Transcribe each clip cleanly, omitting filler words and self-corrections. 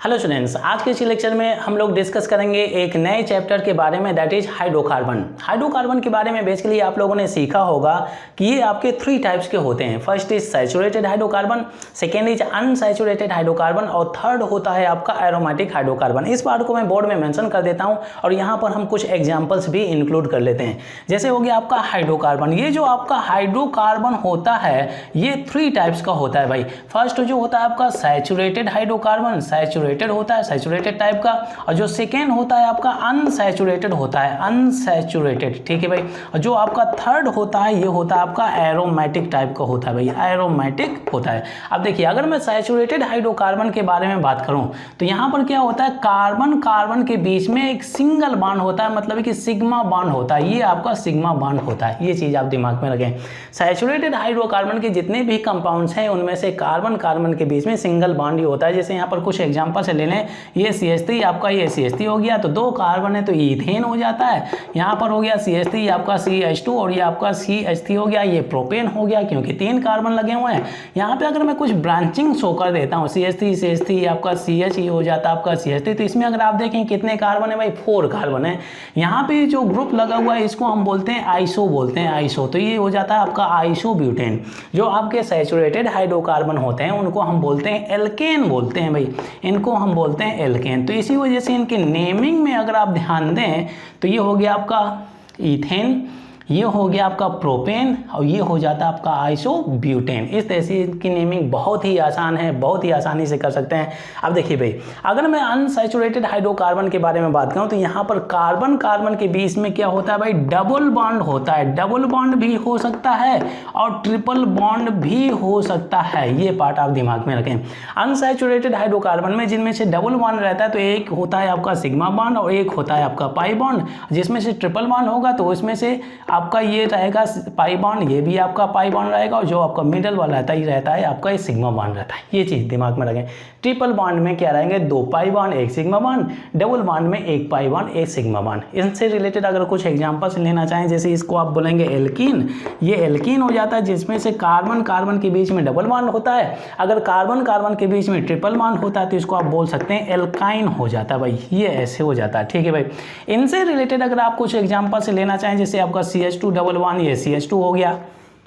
Hello students, आज के इस लेक्चर में हम लोग डिस्कस करेंगे एक नए चैप्टर के बारे में, दैट इज हाइड्रोकार्बन। हाइड्रोकार्बन के बारे में बेसिकली आप लोगों ने सीखा होगा कि ये आपके 3 टाइप्स के होते हैं। First is saturated hydrocarbon, second is unsaturated hydrocarbon और थर्ड होता है आपका एरोमेटिक हाइड्रोकार्बन। इस पार्ट को मैं बोर्ड में मेंशन कर देता हूँ और यहाँ पर हम कुछ एग्जाम्पल्स भी इंक्लूड कर लेते हैं। जैसे हो गया आपका हाइड्रोकार्बन। ये जो आपका हाइड्रोकार्बन होता है ये 3 टाइप्स का होता है भाई। फर्स्ट जो होता है आपका सैचुरेटेड हाइड्रोकार्बन, सैचुरेटेड होता है, सैचुरेटेड टाइप का। और जो सेकेंड होता है आपका अनसैचुरेटेड होता है, अनसैचुरेटेड, ठीक है भाई। और जो आपका थर्ड होता है ये होता है आपका एरोमेटिक टाइप का होता है भाई, एरोमेटिक होता है। अब देखिए, अगर मैं सैचुरेटेड हाइड्रोकार्बन के बारे में बात करूं तो यहां पर क्या होता है, कार्बन कार्बन के बीच में एक सिंगल बॉन्ड होता है, मतलब कि सिग्मा बॉन्ड होता है। ये आपका सिग्मा बॉन्ड होता है, ये चीज आप दिमाग में रखें। सैचुरेटेड हाइड्रोकार्बन के जितने भी कंपाउंड्स हैं उनमें से कार्बन कार्बन के बीच में सिंगल बॉन्ड ही होता है। जैसे यहाँ पर कुछ एग्जांपल से ले लें, ये CH3 आपका, ये CH3 हो गया तो 2 कार्बन है तो ईथेन हो जाता है। यहाँ पर हो गया CH3 आपका CH2 और ये आपका CH3 हो गया, ये प्रोपेन हो गया क्योंकि 3 कार्बन लगे हुए हैं। यहाँ पे अगर मैं कुछ ब्रांचिंग शो कर देता हूँ, CH3 आपका CH, ये हो जाता है आपका CH3, तो इसमें अगर आप देखें कितने कार्बन है भाई, 4 कार्बन है। यहाँ पे जो ग्रुप लगा हुआ है इसको हम बोलते हैं आइसो, बोलते हैं आइसो, तो ये हो जाता है आपका आइसोब्यूटेन। जो आपके सैचुरेटेड हाइड्रोकार्बन होते हैं उनको हम बोलते हैं एल्केन, बोलते हैं भाई, इनको हम बोलते हैं एल्केन। तो इसी वजह से इनके नेमिंग में अगर आप ध्यान दें तो ये हो गया आपका ईथेन, ये हो गया आपका प्रोपेन और ये हो जाता है आपका आइसोब्यूटेन। इस तरह से इनकी नेमिंग बहुत ही आसान है, बहुत ही आसानी से कर सकते हैं। अब देखिए भाई, अगर मैं अनसैचुरेटेड हाइड्रोकार्बन के बारे में बात करूं तो यहाँ पर कार्बन कार्बन के बीच में क्या होता है भाई, डबल बॉन्ड होता है। डबल बॉन्ड भी हो सकता है और ट्रिपल बॉन्ड भी हो सकता है, ये पार्ट आप दिमाग में रखें। अनसैचुरेटेड हाइड्रोकार्बन में जिनमें से डबल बॉन्ड रहता है तो एक होता है आपका सिग्मा बॉन्ड और एक होता है आपका पाई बॉन्ड। जिसमें से ट्रिपल बॉन्ड होगा तो उसमें से आपका ये रहेगा पाई बॉन्ड, ये भी आपका पाई बॉन्ड रहेगा और जो आपका मिडल वाला रहता है आपका ये सिग्मा बॉन्ड रहता है। ये चीज दिमाग में रखें। ट्रिपल बॉन्ड में क्या रहेंगे, 2 pi bond 1 sigma bond, double bond में 1 पाई बॉन्ड 1 सिग्मा बॉन्ड। इनसे रिलेटेड अगर कुछ एग्जांपल्स लेना चाहें, जैसे इसको आप बोलेंगे एल्कीन, ये एल्कीन हो जाता है जिसमें से कार्बन कार्बन के बीच में डबल बॉन्ड होता है। अगर कार्बन कार्बन के बीच में ट्रिपल बॉन्ड होता है तो इसको आप बोल सकते हैं एल्काइन हो जाता है भाई, ये ऐसे हो जाता है, ठीक है भाई। इनसे रिलेटेड अगर आप कुछ एग्जाम्पल से लेना चाहें, जैसे आपका CH2 डबल बॉन्ड, ये CH2 हो गया,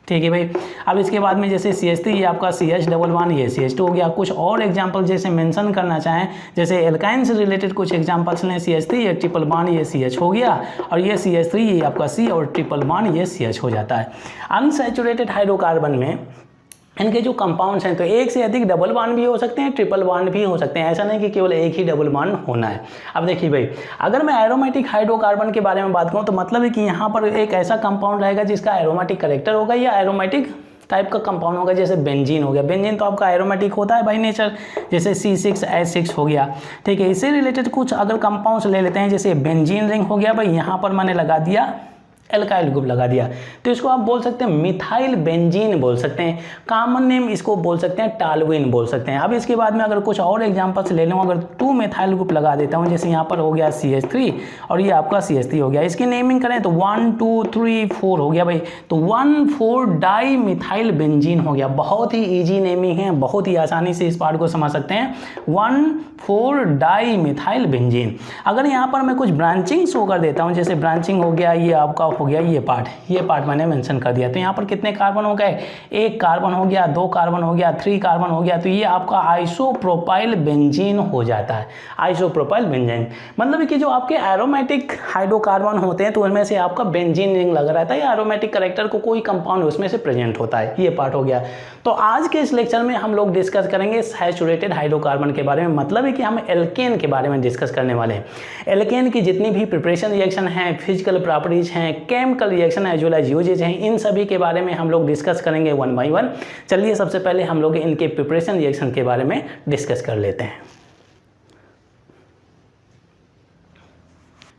ठीक है भाई। अब इसके बाद में जैसे CH3, ये आपका CH डबल बॉन्ड, ये CH2 हो गया। कुछ और एग्जांपल जैसे मेंशन करना चाहें, जैसे एल्काइन से रिलेटेड कुछ एग्जांपल्स लें, CH3 ये ट्रिपल बॉन्ड, ये CH हो गया और ये CH3 ये आपका C और ट्रिपल बॉन्ड ये CH हो जाता है। अनसैचुरेटेड हाइड्रोकार्बन में इनके जो कंपाउंड्स हैं तो एक से अधिक डबल बॉन्ड भी हो सकते हैं, ट्रिपल बॉन्ड भी हो सकते हैं, ऐसा नहीं कि केवल एक ही डबल बॉन्ड होना है। अब देखिए भाई, अगर मैं एरोमेटिक हाइड्रोकार्बन के बारे में बात करूं तो मतलब है कि यहाँ पर एक ऐसा कंपाउंड रहेगा जिसका एरोमेटिक कैरेक्टर होगा या एरोमेटिक टाइप का कंपाउंड होगा। जैसे बेंजीन हो गया, बेंजीन तो आपका एरोमेटिक होता है बाई नेचर, जैसे C6H6 हो गया, ठीक है। इससे रिलेटेड कुछ अगर कंपाउंड्स ले लेते हैं, जैसे बेंजीन रिंग हो गया भाई, यहाँ पर मैंने लगा दिया एल्काइल ग्रुप लगा दिया तो इसको आप बोल सकते हैं मिथाइल बेंजीन बोल सकते हैं। कॉमन नेम इसको बोल सकते हैं टॉलुइन बोल सकते हैं। अब इसके बाद में अगर कुछ और एग्जांपल्स ले लूँ, अगर 2 मिथाइल ग्रुप लगा देता हूँ, जैसे यहाँ पर हो गया CH3 और ये आपका CH3 हो गया, इसकी नेमिंग करें तो 1 2 3 4 हो गया भाई, तो 1,4 डाई मिथाइल बेंजीन हो गया। बहुत ही ईजी नेमिंग है, बहुत ही आसानी से इस पार्ट को समझ सकते हैं, 1,4 डाई मिथाइल बेंजीन। अगर यहाँ पर मैं कुछ ब्रांचिंग शो कर देता हूँ, जैसे ब्रांचिंग हो गया, ये आपका हो गया ये पार्ट मैंने मेंशन कर दिया, तो यहाँ पर कितने कार्बन हो गए, 1 कार्बन हो गया, 2 कार्बन हो गया, 3 कार्बन हो गया, तो ये आपका आइसोप्रोपाइल बेंजीन हो जाता है। आइसोप्रोपाइल बेंजीन मतलब कि जो आपके एरोमेटिक हाइड्रोकार्बन होते हैं तो उनमें से आपका बेंजीन रिंग लगा रहता है या एरोमेटिक कैरेक्टर को कोई कंपाउंड उसमें से प्रेजेंट होता है, ये पार्ट हो गया। तो आज के इस लेक्चर में हम लोग डिस्कस करेंगे सैचुरेटेड हाइड्रोकार्बन के बारे में, मतलब है कि हम एल्केन के बारे में डिस्कस करने वाले हैं। एल्केन की जितनी भी प्रिपरेशन रिएक्शन है, फिजिकल प्रॉपर्टीज हैं, chemical reaction as well as uses हैं, इन सभी के बारे में हम लोग डिस्कस करेंगे 1 बाय 1। चलिए सबसे पहले हम लोग इनके प्रिपरेशन रिएक्शन के बारे में डिस्कस कर लेते हैं।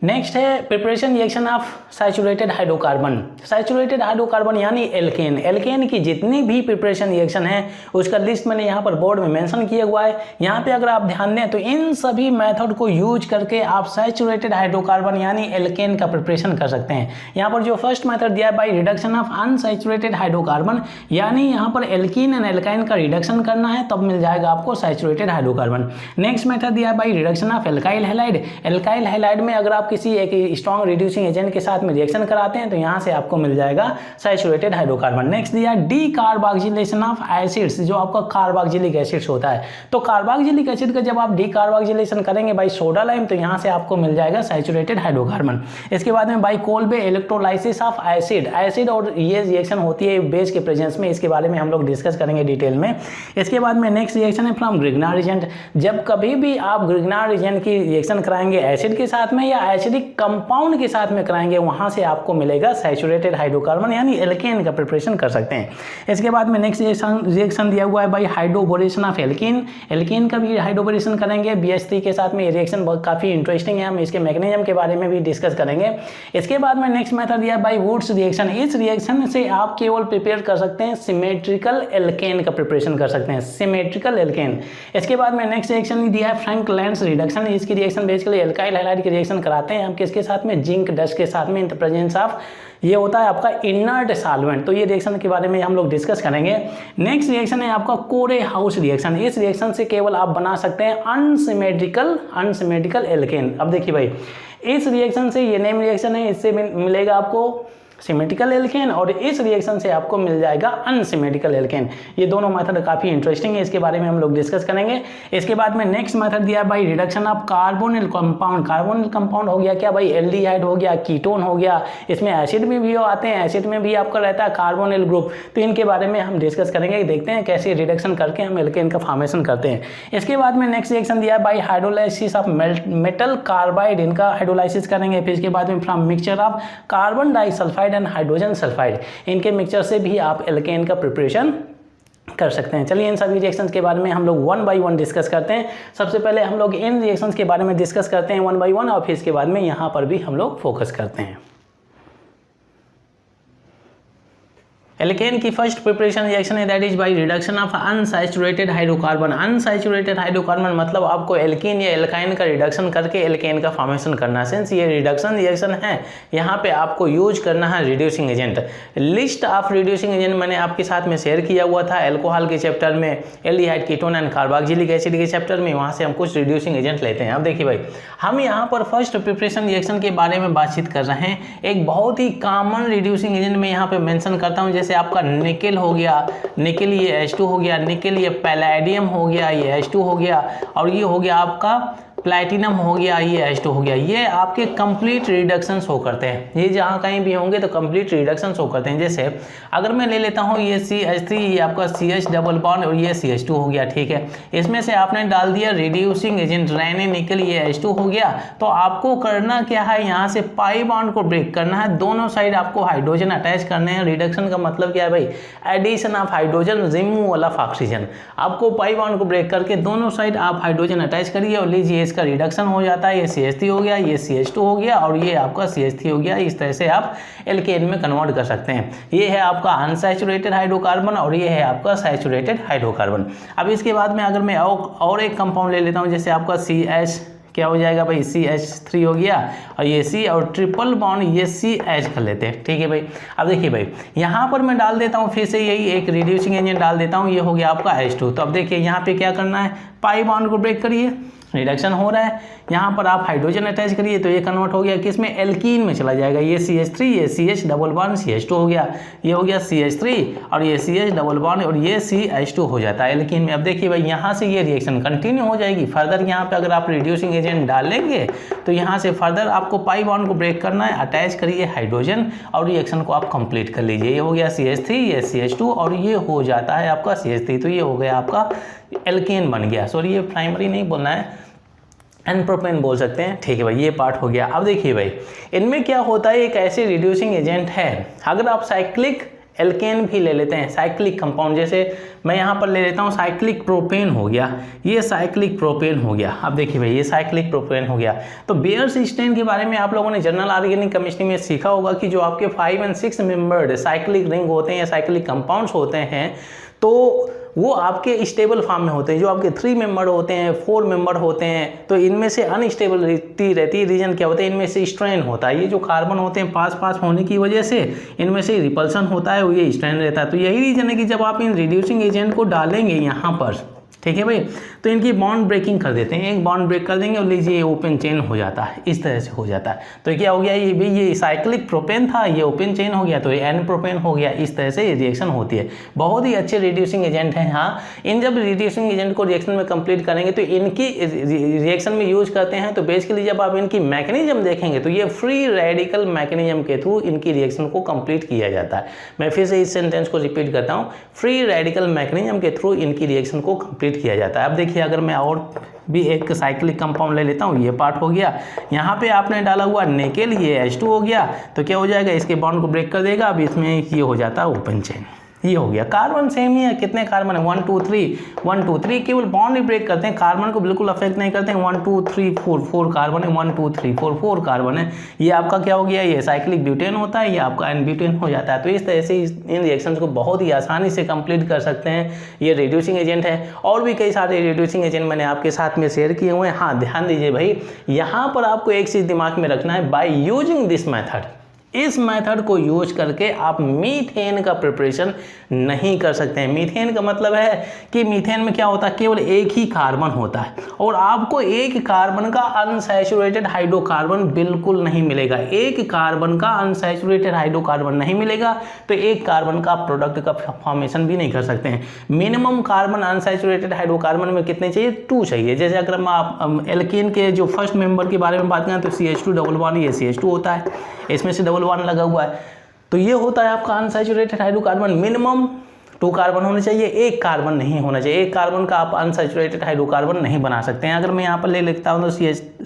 नेक्स्ट है preparation reaction of saturated hydrocarbon. Saturated hydrocarbon यानी एल्केन। एल्केन की जितनी भी प्रिपरेशन रिएक्शन है उसका लिस्ट मैंने यहाँ पर बोर्ड में मेंशन किया हुआ है। यहाँ पे अगर आप ध्यान दें तो इन सभी मेथड को यूज करके आप सैचुरेटेड हाइड्रोकार्बन यानी एल्केन का प्रिपरेशन कर सकते हैं। यहाँ पर जो फर्स्ट मेथड दिया है by reduction of unsaturated hydrocarbon, यानी यहाँ पर एल्कीन एंड एल्काइन का रिडक्शन करना है तब मिल जाएगा आपको सैचुरेटेड हाइड्रोकार्बन। नेक्स्ट मेथड दिया है by reduction of alkyl halide. Alkyl halide में अगर आप किसी एक स्ट्रॉन्ग रिड्यूसिंग एजेंट के साथ में रिएक्शन कराते हैं तो यहां से आपको मिल जाएगा सैचुरेटेड हाइड्रोकार्बन। नेक्स्ट दिया डीकार्बोक्सिलेशन ऑफ एसिड्स, जो आपका कार्बोक्सिलिक एसिड्स होता है। तो कार्बोक्सिलिक एसिड का जब आप डीकार्बोक्सिलेशन करेंगे बाई सोडा लाइम तो यहां से आपको मिल जाएगा सैचुरेटेड हाइड्रोकार्बन। इसके बाद में by Kolbe electrolysis of acid और ये रिएक्शन होती है बेस के प्रेजेंस में, इसके बारे में हम लोग डिस्कस करेंगे डिटेल में। इसके बाद में नेक्स्ट रिएक्शन है फ्रॉम ग्रिग्नार्ड एजेंट। जब कभी भी आप ग्रिग्नार्ड एजेंट की रिएक्शन कराएंगे एसिड के साथ में या एसिडिक कंपाउंड के साथ में कराएंगे वहां से आपको मिलेगा सैचुरेटेड हाइड्रोकार्बन यानी एल्केन का प्रिपरेशन कर सकते हैं। इसके बाद में नेक्स्ट रिएक्शन दिया हुआ है by hydroboration of alkene. Alkene का भी हाइड्रोबोरेशन करेंगे BH3 के साथ में। ये रिएक्शन बहुत काफी इंटरेस्टिंग है, हम इसके मैकेनिज्म के बारे में भी डिस्कस करेंगे। इसके बाद में नेक्स्ट मेथड दिया बाई वुड्स रिएक्शन। इस रिएक्शन से आप केवल प्रिपेयर कर सकते हैं सिमेट्रिकल एल्केन का प्रिपरेशन कर सकते हैं, सिमेट्रिकल एल्केन। इसके बाद में नेक्स्ट रिएक्शन दिया है फ्रैंक लेंस रिडक्शन। इसकी रिएक्शन बेसिकली एल्काइल हैलाइड की रिएक्शन कराते हैं हम किसके साथ में, जिंक डस्ट के साथ में, इन द प्रेजेंस ऑफ ये होता है आपका इनर्ट सॉल्वेंट। तो ये रिएक्शन के बारे में हम लोग डिस्कस करेंगे। नेक्स्ट रिएक्शन है आपका कोरे हाउस रिएक्शन। इस रिएक्शन से केवल आप बना सकते हैं अनसिमेट्रिकल एल्केन। अब देखिए भाई, इस रिएक्शन से ये नेम रिएक्शन है, इससे मिलेगा आपको सिमेट्रिकल एल्केन और इस रिएक्शन से आपको मिल जाएगा अनसिमेट्रिकल एल्केन। ये दोनों मेथड काफी इंटरेस्टिंग है, इसके बारे में हम लोग डिस्कस करेंगे। इसके बाद में नेक्स्ट मेथड दिया by reduction of carbonyl compound. Carbonyl compound हो गया क्या भाई, एल्डिहाइड हो गया, कीटोन हो गया, इसमें एसिड भी आते हैं, एसिड में भी आपका रहता है कार्बोनिल ग्रुप। तो इनके बारे में हम डिस्कस करेंगे, देखते हैं कैसे रिडक्शन करके हम एल्केन का फॉर्मेशन करते हैं। इसके बाद में नेक्स्ट रिएक्शन दिया by hydrolysis of metal carbide, इनका हाइड्रोलाइसिस करेंगे। फिर इसके बाद में from mixture of carbon disulphide and hydrogen sulphide, इनके मिक्सचर से भी आप एल्केन का प्रिपरेशन कर सकते हैं। चलिए इन सभी रिएक्शंस के बारे में हम लोग वन बाय वन डिस्कस करते हैं। सबसे पहले हम लोग इन रिएक्शंस के बारे में डिस्कस करते हैं वन बाय वन और फिर इसके बाद में यहाँ पर भी हम लोग फोकस करते हैं। एल्केन की फर्स्ट प्रिपरेशन रिएक्शन है that is by reduction of unsaturated hydrocarbon. Unsaturated hydrocarbon मतलब आपको एल्कीन या एल्काइन का रिडक्शन करके एल्केन का फॉर्मेशन करना। सिंस ये रिडक्शन रिएक्शन है यहाँ पे आपको यूज करना है reducing agent. List of reducing agent मैंने आपके साथ में शेयर किया हुआ था एल्कोहल के चैप्टर में, aldehyde, ketone and carboxylic acid के चैप्टर में, वहाँ से हम कुछ रिड्यूसिंग एजेंट लेते हैं। अब देखिए भाई, हम यहाँ पर फर्स्ट प्रिपरेशन रिएक्शन के बारे में बातचीत कर रहे हैं। एक बहुत ही कॉमन रिड्यूसिंग एजेंट में यहाँ पे मेंशन करता हूँ, जैसे आपका निकेल हो गया, निकेल ये H2 हो गया, निकेल ये पैलेडियम हो गया, ये H2 हो गया, और ये हो गया आपका प्लैटिनम हो गया, ये H2 हो गया। ये आपके कंप्लीट रिडक्शन शो करते हैं। ये जहाँ कहीं भी होंगे तो कंप्लीट रिडक्शन शो करते हैं। जैसे अगर मैं ले लेता हूँ ये CH3, ये आपका CH डबल बॉन्ड और ये CH2 हो गया, ठीक है। इसमें से आपने डाल दिया रिड्यूसिंग एजेंट रेने निकल, ये H2 हो गया। तो आपको करना क्या है, यहाँ से पाई बॉन्ड को ब्रेक करना है, दोनों साइड आपको हाइड्रोजन अटैच करने हैं। रिडक्शन का मतलब क्या है भाई, addition of hydrogen, removal of oxygen. आपको पाई बॉन्ड को ब्रेक करके दोनों साइड आप हाइड्रोजन अटैच करिए और लीजिए इसका रिडक्शन हो जाता है। ये CH3 हो गया, ये CH2 हो गया और ये आपका CH3 हो गया। इस तरह से आप एल्केन में कन्वर्ट कर सकते हैं। ये है आपका अनसैचुरेटेड हाइड्रोकार्बन और ये है आपका सैचुरेटेड हाइड्रोकार्बन। अब इसके बाद में अगर मैं और एक कंपाउंड ले लेता हूँ, जैसे आपका CH क्या हो जाएगा भाई, CH3 हो गया और ये C और ट्रिपल बॉन्ड ये CH कर लेते हैं, ठीक है भाई। अब देखिए भाई, यहाँ पर मैं डाल देता हूँ फिर से यही एक रिड्यूसिंग एजेंट डाल देता हूँ, ये हो गया आपका H2। तो अब देखिए यहाँ पे क्या करना है, पाई बॉन्ड को ब्रेक करिए, रिडक्शन हो रहा है, यहाँ पर आप हाइड्रोजन अटैच करिए तो ये कन्वर्ट हो गया किसमें, एल्कीन में चला जाएगा। ये CH3, ये CH डबल बॉन्ड CH2 हो गया, ये हो गया CH3 और ये CH डबल बॉन्ड और ये CH2 हो जाता है एल्कीन में। अब देखिए भाई, यहाँ से ये रिएक्शन कंटिन्यू हो जाएगी। फर्दर यहाँ पे अगर आप रिड्यूसिंग एजेंट डालेंगे तो यहाँ से फर्दर आपको पाई बॉन्ड को ब्रेक करना है, अटैच करिए हाइड्रोजन और रिएक्शन को आप कंप्लीट कर लीजिए। ये हो गया CH3, ये CH2 और ये हो जाता है आपका CH3। तो ये हो गया आपका एल्केन बन गया। सॉरी, ये प्राइमरी नहीं बोलना है, एनप्रोपेन बोल सकते हैं, ठीक है भाई। ये पार्ट हो गया। अब देखिए भाई, इनमें क्या होता है, एक ऐसे रिड्यूसिंग एजेंट है, अगर आप साइक्लिक एल्केन भी ले लेते हैं, साइक्लिक कंपाउंड, जैसे मैं यहाँ पर ले लेता हूँ साइक्लिक प्रोपेन हो गया, ये साइक्लिक प्रोपेन हो गया। अब देखिए भाई ये साइक्लिक प्रोपेन हो गया। तो बेयर्स स्ट्रेन के बारे में आप लोगों ने जनरल ऑर्गेनिक केमिस्ट्री में सीखा होगा कि जो आपके 5 और 6 मेंबर्ड साइक्लिक रिंग होते हैं या साइक्लिक कंपाउंड्स होते हैं तो वो आपके स्टेबल फॉर्म में होते हैं। जो आपके 3 मेंबर होते हैं, 4 मेंबर होते हैं, तो इनमें से अनस्टेबिलिटी रहती है। रीजन क्या होता है, इनमें से स्ट्रेन होता है। ये जो कार्बन होते हैं पास पास होने की वजह से इनमें से रिपल्सन होता है, वो ये स्ट्रेन रहता है। तो यही रीजन है कि जब आप इन रिड्यूसिंग एजेंट को डालेंगे यहाँ पर, ठीक है भाई, तो इनकी बॉन्ड ब्रेकिंग कर देते हैं, एक बॉन्ड ब्रेक कर देंगे और लीजिए ये ओपन चेन हो जाता है, इस तरह से हो जाता है। तो क्या हो गया, ये साइक्लिक प्रोपेन था, ये ओपन चेन हो गया, तो ये एन प्रोपेन हो गया। इस तरह से ये रिएक्शन होती है। बहुत ही अच्छे रिड्यूसिंग एजेंट हैं। हाँ, इन जब रिड्यूसिंग एजेंट को रिएक्शन में कंप्लीट करेंगे तो इनकी रिएक्शन में यूज करते हैं। तो बेसिकली जब आप इनकी मैकेनिज्म देखेंगे तो ये फ्री रेडिकल मैकेनिज्म के थ्रू इनकी रिएक्शन को कंप्लीट किया जाता है। मैं फिर से इस सेंटेंस को रिपीट करता हूँ, फ्री रेडिकल मैकेनिज्म के थ्रू इनकी रिएक्शन को कंप्लीट किया जाता है। अब देखिए अगर मैं और भी एक साइक्लिक कंपाउंड ले लेता हूँ, ये पार्ट हो गया, यहाँ पे आपने डाला हुआ निकेल, ये H2 हो गया, तो क्या हो जाएगा, इसके बॉन्ड को ब्रेक कर देगा। अब इसमें ये हो जाता है ओपन चेन, ये हो गया। कार्बन सेम ही है, कितने कार्बन है, 1 2 3 1 2 3, केवल बॉन्ड ही ब्रेक करते हैं, कार्बन को बिल्कुल अफेक्ट नहीं करते हैं। 1 2 3 4 कार्बन है, 1 2 3 4 कार्बन है। ये आपका क्या हो गया, ये साइक्लिक ब्यूटेन होता है, ये आपका एन ब्यूटेन हो जाता है। तो इस तरह से इन रिएक्शंस को बहुत ही आसानी से कंप्लीट कर सकते हैं। ये रिड्यूसिंग एजेंट है। और भी कई सारे रिड्यूसिंग एजेंट मैंने आपके साथ में शेयर किए हुए हैं। हाँ, ध्यान दीजिए भाई, यहाँ पर आपको एक चीज़ दिमाग में रखना है, बाय यूजिंग दिस मेथड, इस मेथड को यूज करके आप मीथेन का प्रिपरेशन नहीं कर सकते हैं। मीथेन का मतलब है कि मीथेन में क्या होता है, केवल एक ही कार्बन होता है और आपको एक कार्बन का अनसैचुरेटेड हाइड्रोकार्बन बिल्कुल नहीं मिलेगा। एक कार्बन का अनसैचुरेटेड हाइड्रोकार्बन नहीं मिलेगा तो एक कार्बन का प्रोडक्ट का फॉर्मेशन भी नहीं कर सकते हैं। मिनिमम कार्बन अनसैचुरेटेड हाइड्रोकार्बन में कितने चाहिए, 2 चाहिए। जैसे अगर आप एल्केन के जो फर्स्ट मेंबर के बारे में बात करें तो CH2 डबल बॉन्ड, ये CH2 होता है, इसमें से डबल बॉन्ड लगा हुआ है। तो ये होता है आपका अनसैचुरेटेड हाइड्रोकार्बन। मिनिमम 2 कार्बन होने चाहिए, 1 कार्बन नहीं होना चाहिए। 1 कार्बन का आप अनसैचुरेटेड हाइड्रोकार्बन नहीं बना सकते हैं। अगर मैं यहाँ पर ले लिखता हूँ तो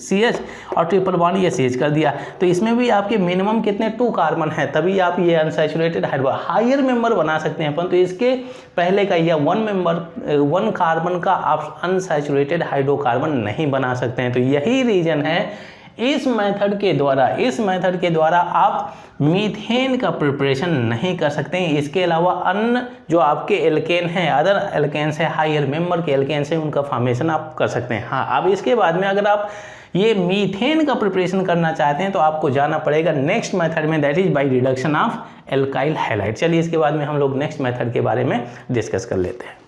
CH और ट्रिपल बॉन्ड, ये CH कर दिया, तो इसमें भी आपके मिनिमम कितने 2 कार्बन है, तभी आप ये अनसैचुरेटेड हायर मेंबर बना सकते हैं। परंतु इसके पहले का या 1 कार्बन का आप अनसैचुरेटेड हाइड्रोकार्बन नहीं बना सकते हैं। तो यही रीजन है इस मेथड के द्वारा आप मीथेन का प्रिपरेशन नहीं कर सकते हैं। इसके अलावा अन्य जो आपके एल्केन हैं, अदर एल्केन्स है, हायर मेंबर के एल्केन्स हैं, उनका फॉर्मेशन आप कर सकते हैं। हाँ, अब इसके बाद में अगर आप ये मीथेन का प्रिपरेशन करना चाहते हैं तो आपको जाना पड़ेगा नेक्स्ट मेथड में, that is by reduction of alkyl halide. चलिए इसके बाद में हम लोग नेक्स्ट मेथड के बारे में डिस्कस कर लेते हैं।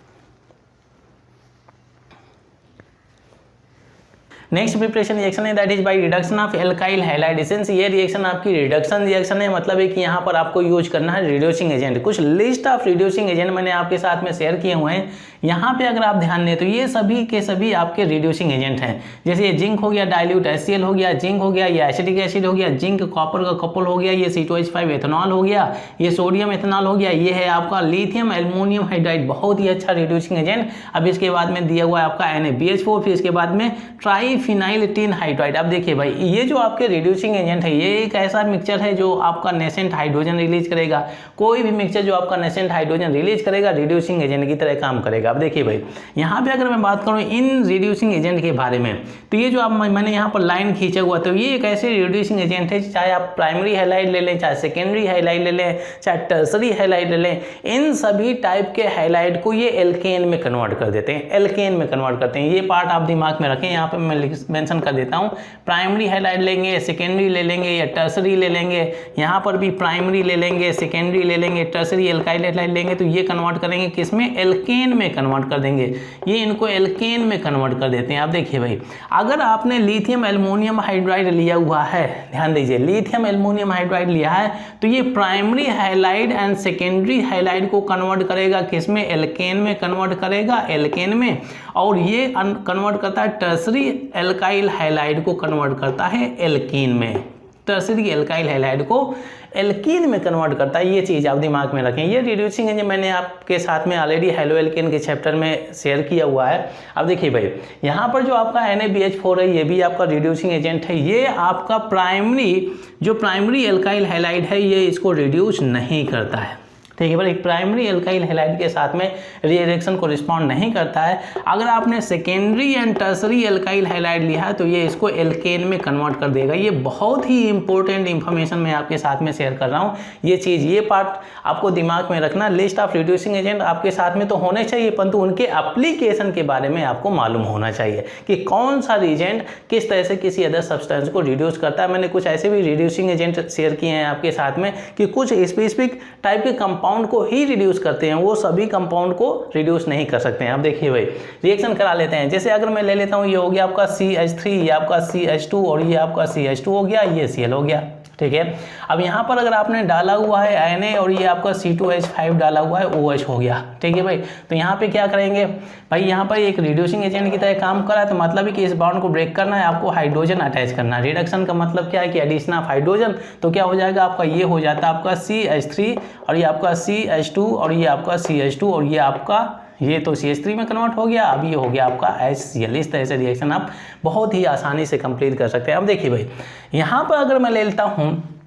नेक्स्ट प्रिपरेशन रिएक्शन है that is by reduction of alkyl halide essence. ये रिएक्शन आपकी रिडक्शन रिएक्शन है, मतलब है कि यहाँ पर आपको यूज करना है रिड्यूसिंग एजेंट। कुछ लिस्ट ऑफ रिड्यूसिंग एजेंट मैंने आपके साथ में शेयर किए हुए हैं। यहाँ पे अगर आप ध्यान दें तो ये सभी के सभी आपके रिड्यूसिंग एजेंट हैं। जैसे ये जिंक हो गया, डाइल्यूट HCl हो गया, जिंक हो गया, ये एसिटिक एसिड हो गया, जिंक कॉपर का कपल हो गया, ये C2H5 एथेनॉल हो गया, ये सोडियम एथेनॉल हो गया, ये है आपका लिथियम एल्युमिनियम हाइड्राइड, बहुत ही अच्छा रिड्यूसिंग एजेंट। अब इसके बाद में दिया हुआ है आपका NaBH4, फिर इसके बाद में ट्राइफिनाइल टीन हाइड्राइड। अब देखिए भाई, ये जो आपके रिड्यूसिंग एजेंट है ये एक ऐसा मिक्सचर है जो आपका नेसेंट हाइड्रोजन रिलीज करेगा। कोई भी मिक्सचर जो आपका नेसेंट हाइड्रोजन रिलीज करेगा रिड्यूसिंग एजेंट की तरह काम करेगा। अब देखिए भाई, यहाँ पे अगर मैं बात करूँ इन रिड्यूसिंग एजेंट के बारे में, तो ये जो आप मैंने यहाँ पर लाइन खींचा हुआ, तो ये एक ऐसे रिड्यूसिंग एजेंट है, चाहे आप प्राइमरी हैलाइड ले लें, चाहे सेकेंडरी हैलाइड ले लें, चाहे टर्सरी हैलाइड ले लें, इन सभी टाइप के हैलाइड को ये एल्केन में कन्वर्ट कर देते हैं, एल्केन में कन्वर्ट करते हैं। ये पार्ट आप दिमाग में रखें, यहाँ पे मैं मेंशन कर देता हूँ। प्राइमरी हैलाइड लेंगे, सेकेंडरी ले लेंगे या टर्सरी ले लेंगे, यहाँ पर भी प्राइमरी ले लेंगे, सेकेंडरी ले लेंगे, टर्सरी एल्काइल हैलाइड लेंगे, तो ये कन्वर्ट करेंगे किसमें, एल्केन में कन्वर्ट कर देंगे। ये इनको एल्केन में कन्वर्ट कर देते हैं। आप देखिए भाई, अगर आपने लिथियम एल्युमिनियम हाइड्राइड लिया हुआ है, ध्यान दीजिए, लिथियम एल्युमिनियम हाइड्राइड लिया है, तो ये primary halide and secondary halide को कन्वर्ट करेगा किसमें, एल्केन में कन्वर्ट करेगा, एल्केन में। और ये कन्वर्ट करता है टर्सरी एल्काइल हैलाइड को कन्वर्ट करता है एल्कीन में, टर्सरी एल्काइल हैलाइड को एल्कीन में कन्वर्ट करता है। ये चीज़ आप दिमाग में रखें। ये रिड्यूसिंग एजेंट मैंने आपके साथ में ऑलरेडी हेलो एल्केन के चैप्टर में शेयर किया हुआ है। अब देखिए भाई, यहाँ पर जो आपका NaBH4 है, ये भी आपका रिड्यूसिंग एजेंट है। ये आपका प्राइमरी एल्काइल हैलाइड है, ये इसको रिड्यूस नहीं करता है। ठीक है भाई, प्राइमरी एल्काइल हैलाइड के साथ में रिएक्शन को रिस्पॉन्ड नहीं करता है। अगर आपने secondary and tertiary alkyl halide लिया है तो ये इसको एल्केन में कन्वर्ट कर देगा। ये बहुत ही इंपॉर्टेंट इंफॉर्मेशन मैं आपके साथ में शेयर कर रहा हूँ। ये चीज़, ये पार्ट आपको दिमाग में रखना। लिस्ट ऑफ रिड्यूसिंग एजेंट आपके साथ में तो होने चाहिए, परंतु उनके एप्लीकेशन के बारे में आपको मालूम होना चाहिए कि कौन सा रिएजेंट किस तरह से किसी अदर सब्सटेंस को रिड्यूस करता है। मैंने कुछ ऐसे भी रिड्यूसिंग एजेंट शेयर किए हैं आपके साथ में कि कुछ स्पेसिफिक टाइप के कंपाउंड को ही रिड्यूस करते हैं, वो सभी कंपाउंड को रिड्यूस नहीं कर सकते हैं। अब देखिए भाई, रिएक्शन करा लेते हैं। जैसे अगर मैं ले लेता हूँ, ये हो गया आपका CH3, ये आपका CH2 और ये आपका CH2 हो गया, ये Cl हो गया। ठीक है, अब यहाँ पर अगर आपने डाला हुआ है Na और ये आपका C2H5 डाला हुआ है, OH हो गया। ठीक है भाई, तो यहाँ पे क्या करेंगे भाई, यहाँ पर एक रिड्यूसिंग एजेंट की तरह काम कर रहा है, तो मतलब है कि इस बॉन्ड को ब्रेक करना है, आपको हाइड्रोजन अटैच करना है। रिडक्शन का मतलब क्या है कि एडिशन ऑफ हाइड्रोजन, तो क्या हो जाएगा आपका, ये हो जाता है आपका CH3 और ये आपका CH2 और ये आपका CH2 और ये आपका ये तो CH3 में कन्वर्ट हो गया। अब ये हो गया आपका HCl। इस तरह से रिएक्शन आप बहुत ही आसानी से कंप्लीट कर सकते हैं। अब देखिए भाई, यहाँ पर अगर मैं ले लेता हूँ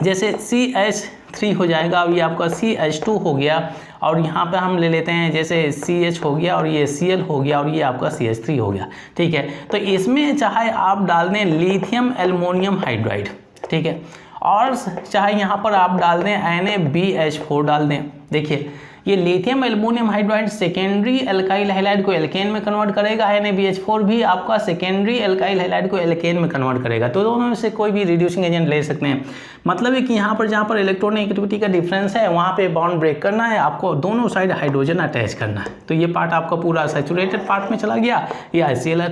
जैसे CH3 हो जाएगा, अब ये आपका CH2 हो गया और यहाँ पे हम ले लेते हैं जैसे CH हो गया और ये Cl हो गया और ये आपका CH3 हो गया। ठीक है, तो इसमें चाहे आप डाल दें लिथियम एल्युमिनियम हाइड्राइड, ठीक है, और चाहे यहाँ पर आप डाल दें NaBH4 डाल दें। देखिए, ये lithium aluminium hydride secondary alkyl halide को एल्केन में कन्वर्ट करेगा, NaBH4 भी आपका सेकेंडरी एल्काइल हैलाइड को एल्केन में कन्वर्ट करेगा। तो दोनों में से कोई भी रिड्यूसिंग एजेंट ले सकते हैं। मतलब है कि यहाँ पर जहाँ पर इलेक्ट्रोनेगेटिविटी का डिफरेंस है वहाँ पे बॉन्ड ब्रेक करना है, आपको दोनों साइड हाइड्रोजन अटैच करना है। तो ये पार्ट आपका पूरा सैचुरेटेड पार्ट में चला गया, ये HCl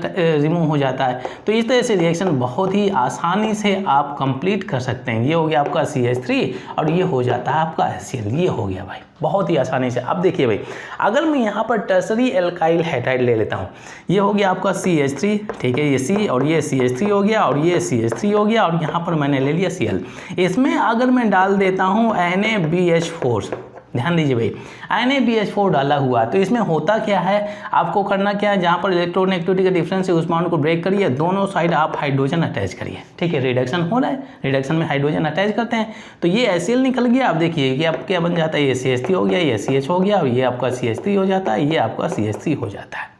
रिमूव हो जाता है। तो इस तरह से रिएक्शन बहुत ही आसानी से आप कंप्लीट कर सकते हैं। ये हो गया आपका CH3 और ये हो जाता है आपका HCl। ये हो गया भाई बहुत ही आसानी से। अब देखिए भाई, अगर मैं यहाँ पर टर्सरी एल्काइल हैलाइड ले लेता हूँ, ये हो गया आपका CH3, ठीक है, ये C और ये CH3 हो गया और ये CH3 हो गया और यहाँ पर मैंने ले लिया Cl। इसमें अगर मैं डाल देता हूँ NaBH4, ध्यान दीजिए भाई, NaBH4 डाला हुआ, तो इसमें होता क्या है, आपको करना क्या है, जहाँ पर इलेक्ट्रोनेगेटिविटी का डिफरेंस है उस बॉन्ड को ब्रेक करिए, दोनों साइड आप हाइड्रोजन अटैच करिए। ठीक है, रिडक्शन हो रहा है, रिडक्शन में हाइड्रोजन अटैच करते हैं, तो ये HCl निकल गया। अब देखिए कि आप क्या बन जाता है, ये CH3 हो गया, ये CH हो गया और ये आपका CH3 हो जाता है, ये आपका CH3 हो जाता है।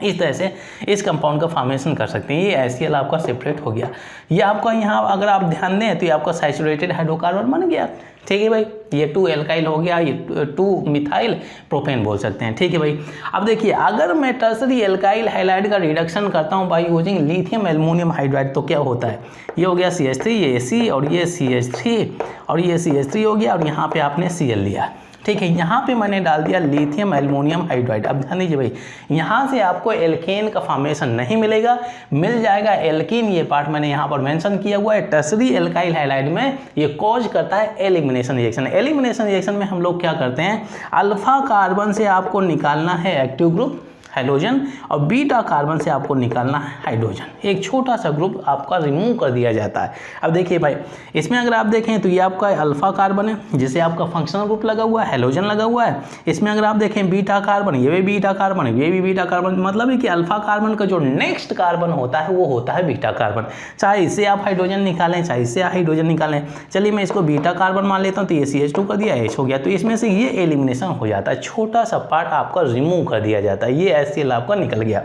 इस तरह से इस कंपाउंड का फॉर्मेशन कर सकते हैं। ये HCl आपका सेपरेट हो गया। ये आपका यहाँ अगर आप ध्यान दें तो ये आपका सैचुरेटेड हाइड्रोकार्बन बन गया। ठीक है भाई, ये 2 एल्काइल हो गया, ये 2 मिथाइल प्रोपेन बोल सकते हैं। ठीक है भाई, अब देखिए अगर मैं टर्सरी एल्काइल हैलाइड का रिडक्शन करता हूँ by using lithium aluminium hydride, तो क्या होता है, ये हो गया CH3, ये C और ये CH3 और ये CH3 हो गया और यहाँ पे आपने Cl लिया। ठीक है, यहाँ पे मैंने डाल दिया लिथियम एल्युमिनियम हाइड्राइड। अब ध्यान दीजिए भाई, यहाँ से आपको एल्केन का फॉर्मेशन नहीं मिलेगा, मिल जाएगा एल्कीन। ये पार्ट मैंने यहाँ पर मेंशन किया हुआ है। टर्सरी एल्काइल हैलाइड में ये कॉज करता है एलिमिनेशन रिएक्शन। एलिमिनेशन रिएक्शन में हम लोग क्या करते हैं, अल्फा कार्बन से आपको निकालना है एक्टिव ग्रुप हाइड्रोजन और बीटा कार्बन से आपको निकालना है हाइड्रोजन। एक छोटा सा ग्रुप आपका रिमूव कर दिया जाता है। अब देखिए भाई, इसमें अगर आप देखें तो ये आपका अल्फा कार्बन है जिसे आपका फंक्शनल ग्रुप लगा हुआ है, हाइड्रोजन लगा हुआ है। इसमें अगर आप देखें बीटा कार्बन, ये भी बीटा कार्बन है, ये भी बीटा कार्बन। मतलब है कि अल्फा कार्बन का जो नेक्स्ट कार्बन होता है वो होता है बीटा कार्बन। चाहे इससे आप हाइड्रोजन निकालें, चाहे इससे हाइड्रोजन निकालें। चलिए मैं इसको बीटा कार्बन मान लेता हूँ, तो ये CH2 कर दिया, H हो गया, तो इसमें से ये एलिमिनेशन हो जाता है। छोटा सा पार्ट आपका रिमूव कर दिया जाता है। ये HCl आपका निकल गया।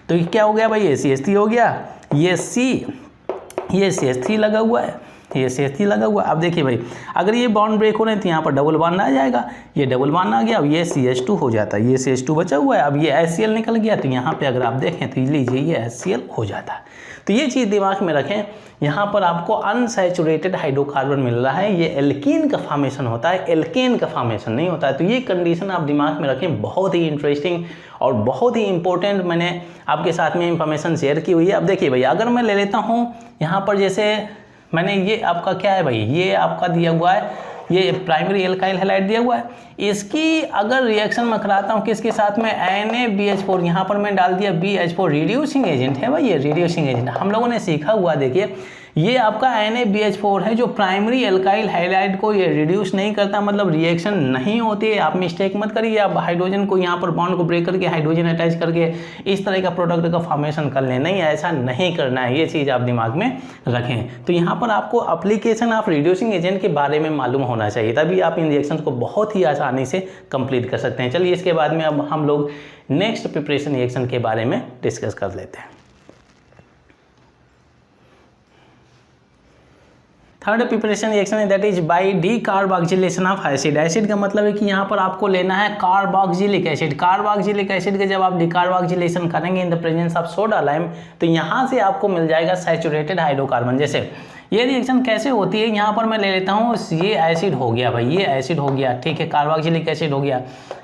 तो ये क्या हो गया भाई, ये CH3 हो गया, ये C, ये CH3 लगा हुआ है, ये CH3 लगा हुआ है। अब देखिए भाई, अगर ये बॉन्ड ब्रेक हो रहे हैं तो यहाँ पर डबल बॉन्ड आ जाएगा, ये डबल बॉन्ड आ गया, अब ये CH2 हो जाता है, ये CH2 बचा हुआ है, अब ये HCl निकल गया, तो यहाँ पे अगर आप देखें तो लीजिए ये HCl हो जाता है। तो ये चीज़ दिमाग में रखें, यहाँ पर आपको अनसैचुरेटेड हाइड्रोकार्बन मिल रहा है, ये एल्कीन का फॉर्मेशन होता है, एल्केन का फॉर्मेशन नहीं होता है। तो ये कंडीशन आप दिमाग में रखें, बहुत ही इंटरेस्टिंग और बहुत ही इंपॉर्टेंट मैंने आपके साथ में इंफॉर्मेशन शेयर की हुई है। अब देखिए भाई, अगर मैं ले लेता हूँ यहाँ पर, जैसे मैंने ये आपका क्या है भाई, ये आपका दिया हुआ है, ये प्राइमरी एल्काइल हैलाइड दिया हुआ है, इसकी अगर रिएक्शन मैं कराता हूँ किसके साथ में, NaBH4, यहाँ पर मैं डाल दिया BH4, रिड्यूसिंग एजेंट है भाई, ये रिड्यूसिंग एजेंट हम लोगों ने सीखा हुआ। देखिए ये आपका NaBH4 है जो प्राइमरी एल्काइल हाइलाइड को ये रिड्यूस नहीं करता, मतलब रिएक्शन नहीं होती है। आप मिस्टेक मत करिए, आप हाइड्रोजन को यहाँ पर बॉन्ड को ब्रेक करके हाइड्रोजन अटैच करके इस तरह का प्रोडक्ट का फॉर्मेशन कर लें, नहीं ऐसा नहीं करना है, ये चीज़ आप दिमाग में रखें। तो यहाँ पर आपको एप्लीकेशन ऑफ रिड्यूसिंग एजेंट के बारे में मालूम होना चाहिए, तभी आप इन रिएक्शन को बहुत ही आसानी से कंप्लीट कर सकते हैं। चलिए इसके बाद में अब हम लोग नेक्स्ट प्रिपरेशन रिएक्शन के बारे में डिस्कस कर लेते हैं। थर्ड प्रिपरेशन रिएक्शन है that is by decarboxylation of acid. Acid का मतलब है कि यहाँ पर आपको लेना है कार्बोक्सिलिक एसिड। कार्बोक्सिलिक एसिड के जब आप डीकार्बोक्सिलेशन करेंगे in the presence of soda lime, तो यहाँ से आपको मिल जाएगा सैचुरेटेड हाइड्रोकार्बन। जैसे ये रिएक्शन कैसे होती है, यहाँ पर मैं ले लेता हूँ, ये एसिड हो गया भाई, ये एसिड हो गया, ठीक है, कार्बोक्सिलिक एसिड हो गया।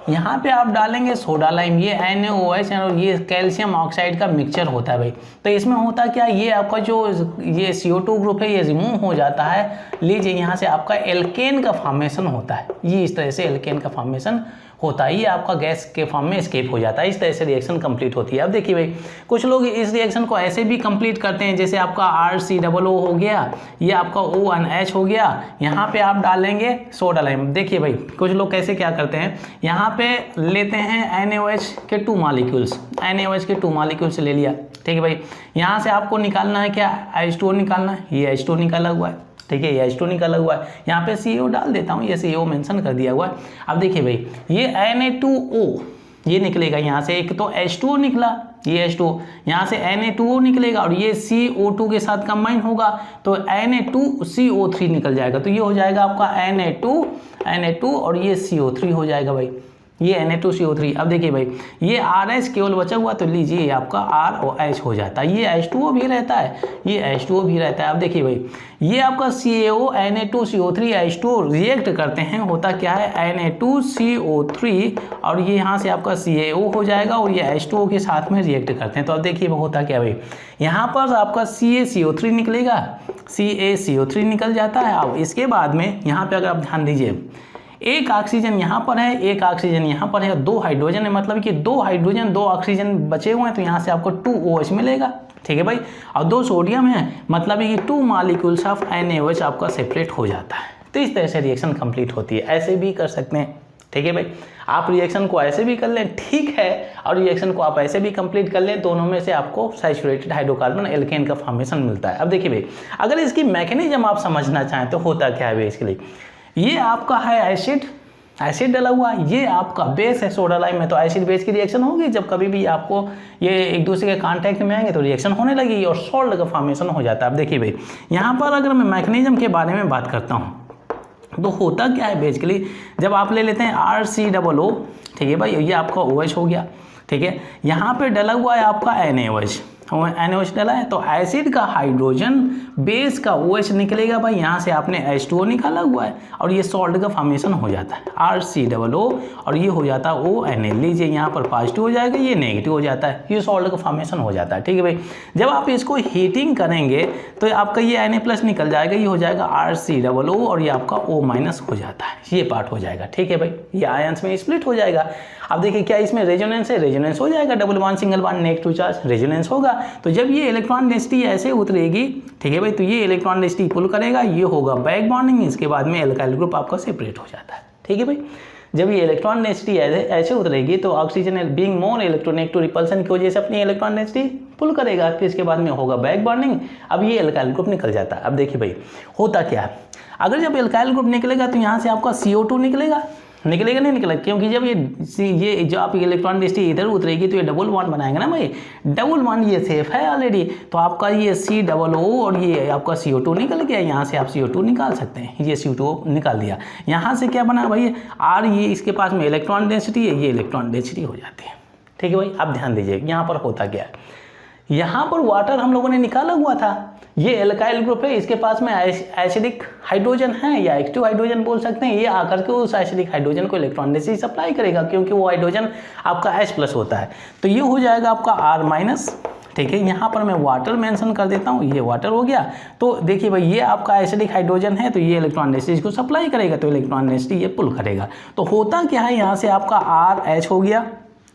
यहाँ पे आप डालेंगे सोडा लाइम, ये NaOH और ये कैल्शियम ऑक्साइड का मिक्सचर होता है भाई। तो इसमें होता क्या, ये आपका जो ये CO2 ग्रुप है ये रिमूव हो जाता है। लीजिए यहाँ से आपका एल्केन का फॉर्मेशन होता है, ये इस तरह से एल्केन का फॉर्मेशन होता है, ये आपका गैस के फॉर्म में एस्केप हो जाता है। इस तरह से रिएक्शन कंप्लीट होती है। अब देखिए भाई, कुछ लोग इस रिएक्शन को ऐसे भी कंप्लीट करते हैं, जैसे आपका RCOO हो गया, ये आपका ONH हो गया, यहाँ पे आप डालेंगे सोडा लाइम। देखिए भाई, कुछ लोग कैसे क्या करते हैं, यहाँ पे लेते हैं NaOH के 2 मॉलिक्यूल्स, NaOH के 2 मॉलिक्यूल्स ले लिया, ठीक है भाई। यहाँ से आपको निकालना है क्या, H2O निकालना है, ये H2O निकाला हुआ है, ठीक है, ये H2 निकाला हुआ है। यहाँ पे CO डाल देता हूँ, ये CO मेंशन कर दिया हुआ है। अब देखिए भाई, ये Na2O ये निकलेगा, यहाँ से एक तो H2O निकला, ये H2O, यहाँ से Na2O निकलेगा और ये CO2 के साथ कंबाइन होगा तो Na2CO3 निकल जाएगा। तो ये हो जाएगा आपका Na2 और ये CO3 हो जाएगा भाई, ये Na2CO3। अब देखिए भाई, ये RH केवल बचा हुआ, तो लीजिए आपका ROH हो जाता है। ये H2O भी रहता है, ये H2O भी रहता है। अब देखिए भाई, ये आपका CaO Na2CO3 H2O रिएक्ट करते हैं, होता क्या है Na2CO3 और ये यहाँ से आपका CaO हो जाएगा और ये H2O के साथ में रिएक्ट करते हैं। तो अब देखिए वो होता क्या भाई, यहाँ पर आपका CaCO3 निकलेगा, CaCO3 निकल जाता है। अब इसके बाद में यहाँ पे अगर आप ध्यान दीजिए, एक ऑक्सीजन यहाँ पर है, एक ऑक्सीजन यहाँ पर है, 2 हाइड्रोजन है, मतलब कि 2 हाइड्रोजन 2 ऑक्सीजन बचे हुए हैं, तो यहाँ से आपको 2OH मिलेगा, ठीक है भाई। और 2 सोडियम है, मतलब कि 2 मॉलिक्यूल्स ऑफ NaOH आपका सेपरेट हो जाता है। तो इस तरह से रिएक्शन कंप्लीट होती है। ऐसे भी कर सकते हैं, ठीक है भाई, आप रिएक्शन को ऐसे भी कर लें, ठीक है, और रिएक्शन को आप ऐसे भी कंप्लीट कर लें, दोनों में से आपको सैचुरेटेड हाइड्रोकार्बन एल्केन का फॉर्मेशन मिलता है। अब देखिए भाई, अगर इसकी मैकेनिज्म आप समझना चाहें तो होता क्या है बेसिकली, ये आपका है एसिड डला हुआ, ये आपका बेस है सोडा लाइम में, तो एसिड बेस की रिएक्शन होगी। जब कभी भी आपको ये एक दूसरे के कांटेक्ट में आएंगे तो रिएक्शन होने लगेगी और सॉल्ट का फॉर्मेशन हो जाता है। अब देखिए भाई, यहाँ पर अगर मैं मैकेनिज्म के बारे में बात करता हूँ तो होता क्या है बेसिकली, जब आप ले लेते हैं RCOO, ठीक है भाई, ये आपका OH हो गया, ठीक है, यहाँ पे डला हुआ है आपका NaOH डाला है, तो एसिड का हाइड्रोजन बेस का OH निकलेगा भाई, यहाँ से आपने H2O निकाला हुआ है और ये सॉल्ट का फॉर्मेशन हो जाता है RCOO और ये हो जाता है ONA। लीजिए यहाँ पर पॉजिटिव हो जाएगा, ये नेगेटिव हो जाता है, ये सॉल्ट का फॉर्मेशन हो जाता है, ठीक है भाई। जब आप इसको हीटिंग करेंगे तो आपका ये Na+ निकल जाएगा, ये हो जाएगा RCOO और ये आपका O- हो जाता है, ये पार्ट हो जाएगा, ठीक है भाई, ये आयंस में स्प्लिट हो जाएगा। अब देखिए क्या इसमें रेजोनेंस है, रेजोनेंस हो जाएगा, double bond single bond negative charge resonance होगा। तो जब ये इलेक्ट्रॉन डेंसिटी ऐसे उतरेगी, ठीक है भाई, तो ये इलेक्ट्रॉन डेंसिटी पुल करेगा, ये होगा बैक बॉन्डिंग, इसके बाद में एल्काइल ग्रुप आपका सेपरेट हो जाता है, ठीक है भाई। जब ये इलेक्ट्रॉन डेंसिटी ऐसे उतरेगी तो oxygen being more electronegative repulsion की वजह से अपनी इलेक्ट्रॉन डेंसिटी पुल करेगा, फिर इसके बाद में होगा बैक बॉन्डिंग, अब ये एल्काइल ग्रुप निकल जाता है। अब देखिए भाई, होता क्या है, अगर जब एल्काइल ग्रुप निकलेगा तो यहाँ से आपका CO2 निकलेगा नहीं निकलेगा, क्योंकि जब ये जो आप इलेक्ट्रॉन डेंसिटी इधर उतरेगी तो ये डबल बॉन्ड बनाएंगे ना भाई, डबल बॉन्ड ये सेफ है ऑलरेडी, तो आपका ये COO और ये आपका CO2 निकल गया, यहाँ से आप CO2 निकाल सकते हैं, ये CO2 निकाल दिया, यहाँ से क्या बना भाई R, ये इसके पास में इलेक्ट्रॉन डेंसिटी है, ये इलेक्ट्रॉन डेंसिटी हो जाती है, ठीक है भाई। अब ध्यान दीजिए यहाँ पर होता क्या है, यहाँ पर वाटर हम लोगों ने निकाला हुआ था, ये एल्काइल ग्रुप है, इसके पास में एसिडिक हाइड्रोजन है या एक्टिव हाइड्रोजन बोल सकते हैं, ये आकर के उस एसिडिक हाइड्रोजन को इलेक्ट्रॉन डेंसिटी सप्लाई करेगा, क्योंकि वो हाइड्रोजन आपका H+ होता है, तो ये हो जाएगा आपका R-, ठीक है। यहाँ पर मैं वाटर मेंशन कर देता हूँ, ये वाटर हो गया। तो देखिए भाई, ये आपका एसिडिक हाइड्रोजन है, तो ये इलेक्ट्रॉन डेंसिटी को सप्लाई करेगा, तो इलेक्ट्रॉन डेंसिटी ये पुल करेगा। तो होता क्या है, यहाँ से आपका RH हो गया,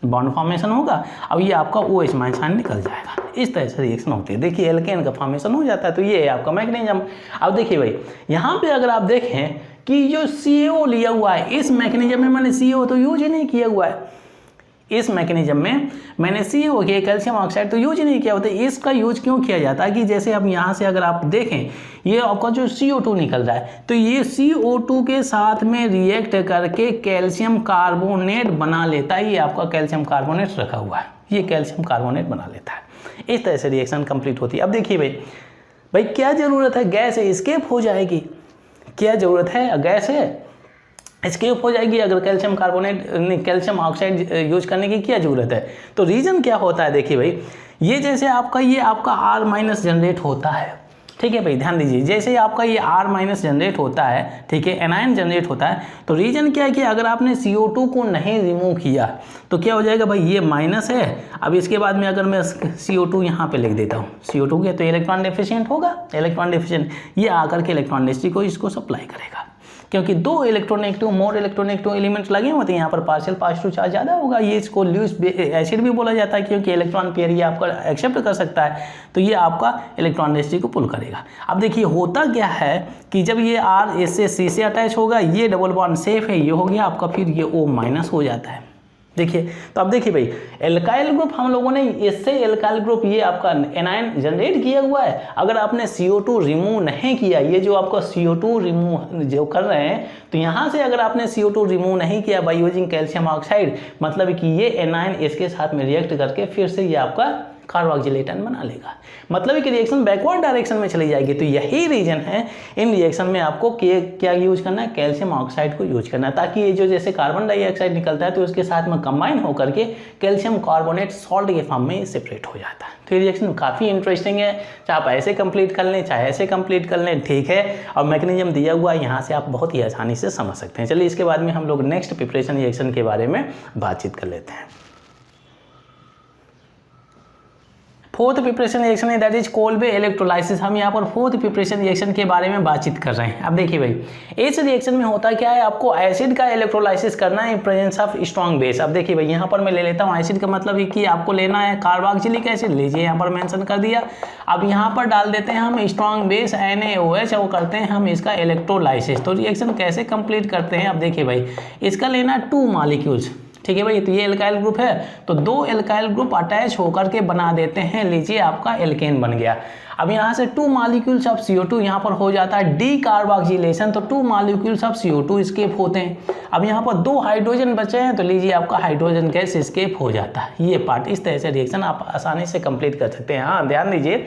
बॉन्ड फॉर्मेशन होगा, अब ये आपका OH माइनस आयन निकल जाएगा। इस तरह से रिएक्शन होती है। देखिए एल्केन का फॉर्मेशन हो जाता है, तो ये है आपका मैकेनिज्म। अब देखिए भाई यहाँ पे अगर आप देखें कि जो CO लिया हुआ है, इस मैकेनिज्म में मैंने CO तो यूज ही नहीं किया हुआ है, इस मैकेनिज्म में मैंने CO के कैल्शियम ऑक्साइड तो यूज ही नहीं किया होता। इसका यूज क्यों किया जाता है कि जैसे अब यहाँ से अगर आप देखें ये आपका जो CO2 निकल रहा है, तो ये CO2 के साथ में रिएक्ट करके कैल्शियम कार्बोनेट बना लेता है। ये आपका कैल्शियम कार्बोनेट रखा हुआ है, ये कैल्शियम कार्बोनेट बना लेता है। इस तरह से रिएक्शन कंप्लीट होती है। अब देखिए भाई क्या ज़रूरत है, गैस एस्केप हो जाएगी, क्या ज़रूरत है, गैस है एस्केप हो जाएगी अगर calcium carbonate calcium oxide use करने की क्या ज़रूरत है। तो रीज़न क्या होता है, देखिए भाई ये जैसे आपका ये आपका R माइनस जनरेट होता है, ठीक है भाई ध्यान दीजिए, जैसे आपका ये R माइनस जनरेट होता है, ठीक है, एनायन जनरेट होता है, तो रीज़न क्या है कि अगर आपने CO2 को नहीं रिमूव किया तो क्या हो जाएगा भाई, ये माइनस है। अब इसके बाद में अगर मैं CO2 यहाँ पे लिख देता हूँ, CO2 के तो इलेक्ट्रॉन डेफिशिएंट होगा, इलेक्ट्रॉन डेफिशिएंट, ये आकर के इलेक्ट्रॉन डेंसिटी को इसको सप्लाई करेगा, क्योंकि दो इलेक्ट्रोनेगेटिव मोर इलेक्ट्रोनेगेटिव एलिमेंट लगे होते हैं, यहाँ पर पार्शियल पॉजिटिव चार्ज ज़्यादा होगा। ये इसको ल्यूइस एसिड भी बोला जाता है, क्योंकि इलेक्ट्रॉन पेयर ये आपका एक्सेप्ट कर सकता है, तो ये आपका इलेक्ट्रॉन डेंसिटी को पुल करेगा। अब देखिए होता क्या है कि जब ये R इससे C से अटैच होगा, ये डबल बॉन्ड सेफ है, ये हो गया आपका, फिर ये O माइनस हो जाता है। देखिए तो अब देखिए भाई एल्काइल ग्रुप हम लोगों ने इससे एल्काइल ग्रुप ये आपका एनायन जनरेट किया हुआ है। अगर आपने CO2 रिमूव नहीं किया, ये जो आपका CO2 रिमूव जो कर रहे हैं, तो यहाँ से अगर आपने CO2 रिमूव नहीं किया बाय यूजिंग कैल्शियम ऑक्साइड, मतलब कि ये एनायन इसके साथ में रिएक्ट करके फिर से ये आपका कार्बोक्सिलेटन बना लेगा, मतलब कि रिएक्शन बैकवर्ड डायरेक्शन में चली जाएगी। तो यही रीजन है इन रिएक्शन में आपको क्या यूज करना है, कैल्शियम ऑक्साइड को यूज करना है, ताकि ये जो जैसे कार्बन डाइऑक्साइड निकलता है तो उसके साथ में कंबाइन होकर के कैल्शियम कार्बोनेट सॉल्ट के फॉर्म में सेपरेट हो जाता है। तो ये रिएक्शन काफ़ी इंटरेस्टिंग है, चाहे आप ऐसे कंप्लीट कर लें चाहे ऐसे कंप्लीट कर लें, ठीक है। और मैकेनिज्म दिया हुआ है, यहाँ से आप बहुत ही आसानी से समझ सकते हैं। चलिए इसके बाद में हम लोग नेक्स्ट प्रिपरेशन रिएक्शन के बारे में बातचीत कर लेते हैं। फोर्थ प्रिपरेशन रिएक्शन है दैट इज कोल्बे इलेक्ट्रोलाइसिस। हम यहाँ पर फोर्थ प्रिपरेशन रिएक्शन के बारे में बातचीत कर रहे हैं। अब देखिए भाई इस रिएक्शन में होता क्या है, आपको एसिड का इलेक्ट्रोलाइसिस करना है in presence of strong base. अब देखिए भाई यहाँ पर मैं ले लेता हूँ एसिड का मतलब कि आपको लेना है कार्बोक्सिलिक एसिड, लीजिए यहाँ पर मेंशन कर दिया। अब यहाँ पर डाल देते हैं हम स्ट्रॉन्ग बेस NaOH और करते हैं हम इसका इलेक्ट्रोलाइसिस। तो रिएक्शन कैसे कंप्लीट करते हैं, अब देखिए भाई इसका लेना 2 मॉलिक्यूल्स, ठीक है भाई। तो ये एल्काइल ग्रुप है, तो 2 एल्काइल ग्रुप अटैच होकर के बना देते हैं, लीजिए आपका एल्केन बन गया। अब यहाँ से 2 मॉलिक्यूल्स ऑफ CO2 यहाँ पर हो जाता है डी कार्बोक्सिलेशन, तो 2 मॉलिक्यूल्स ऑफ CO2 स्केप होते हैं। अब यहाँ पर 2 हाइड्रोजन बचे हैं, तो लीजिए आपका हाइड्रोजन गैस स्केप हो जाता है। ये पार्ट इस तरह से रिएक्शन आप आसानी से कंप्लीट कर सकते हैं। हाँ ध्यान दीजिए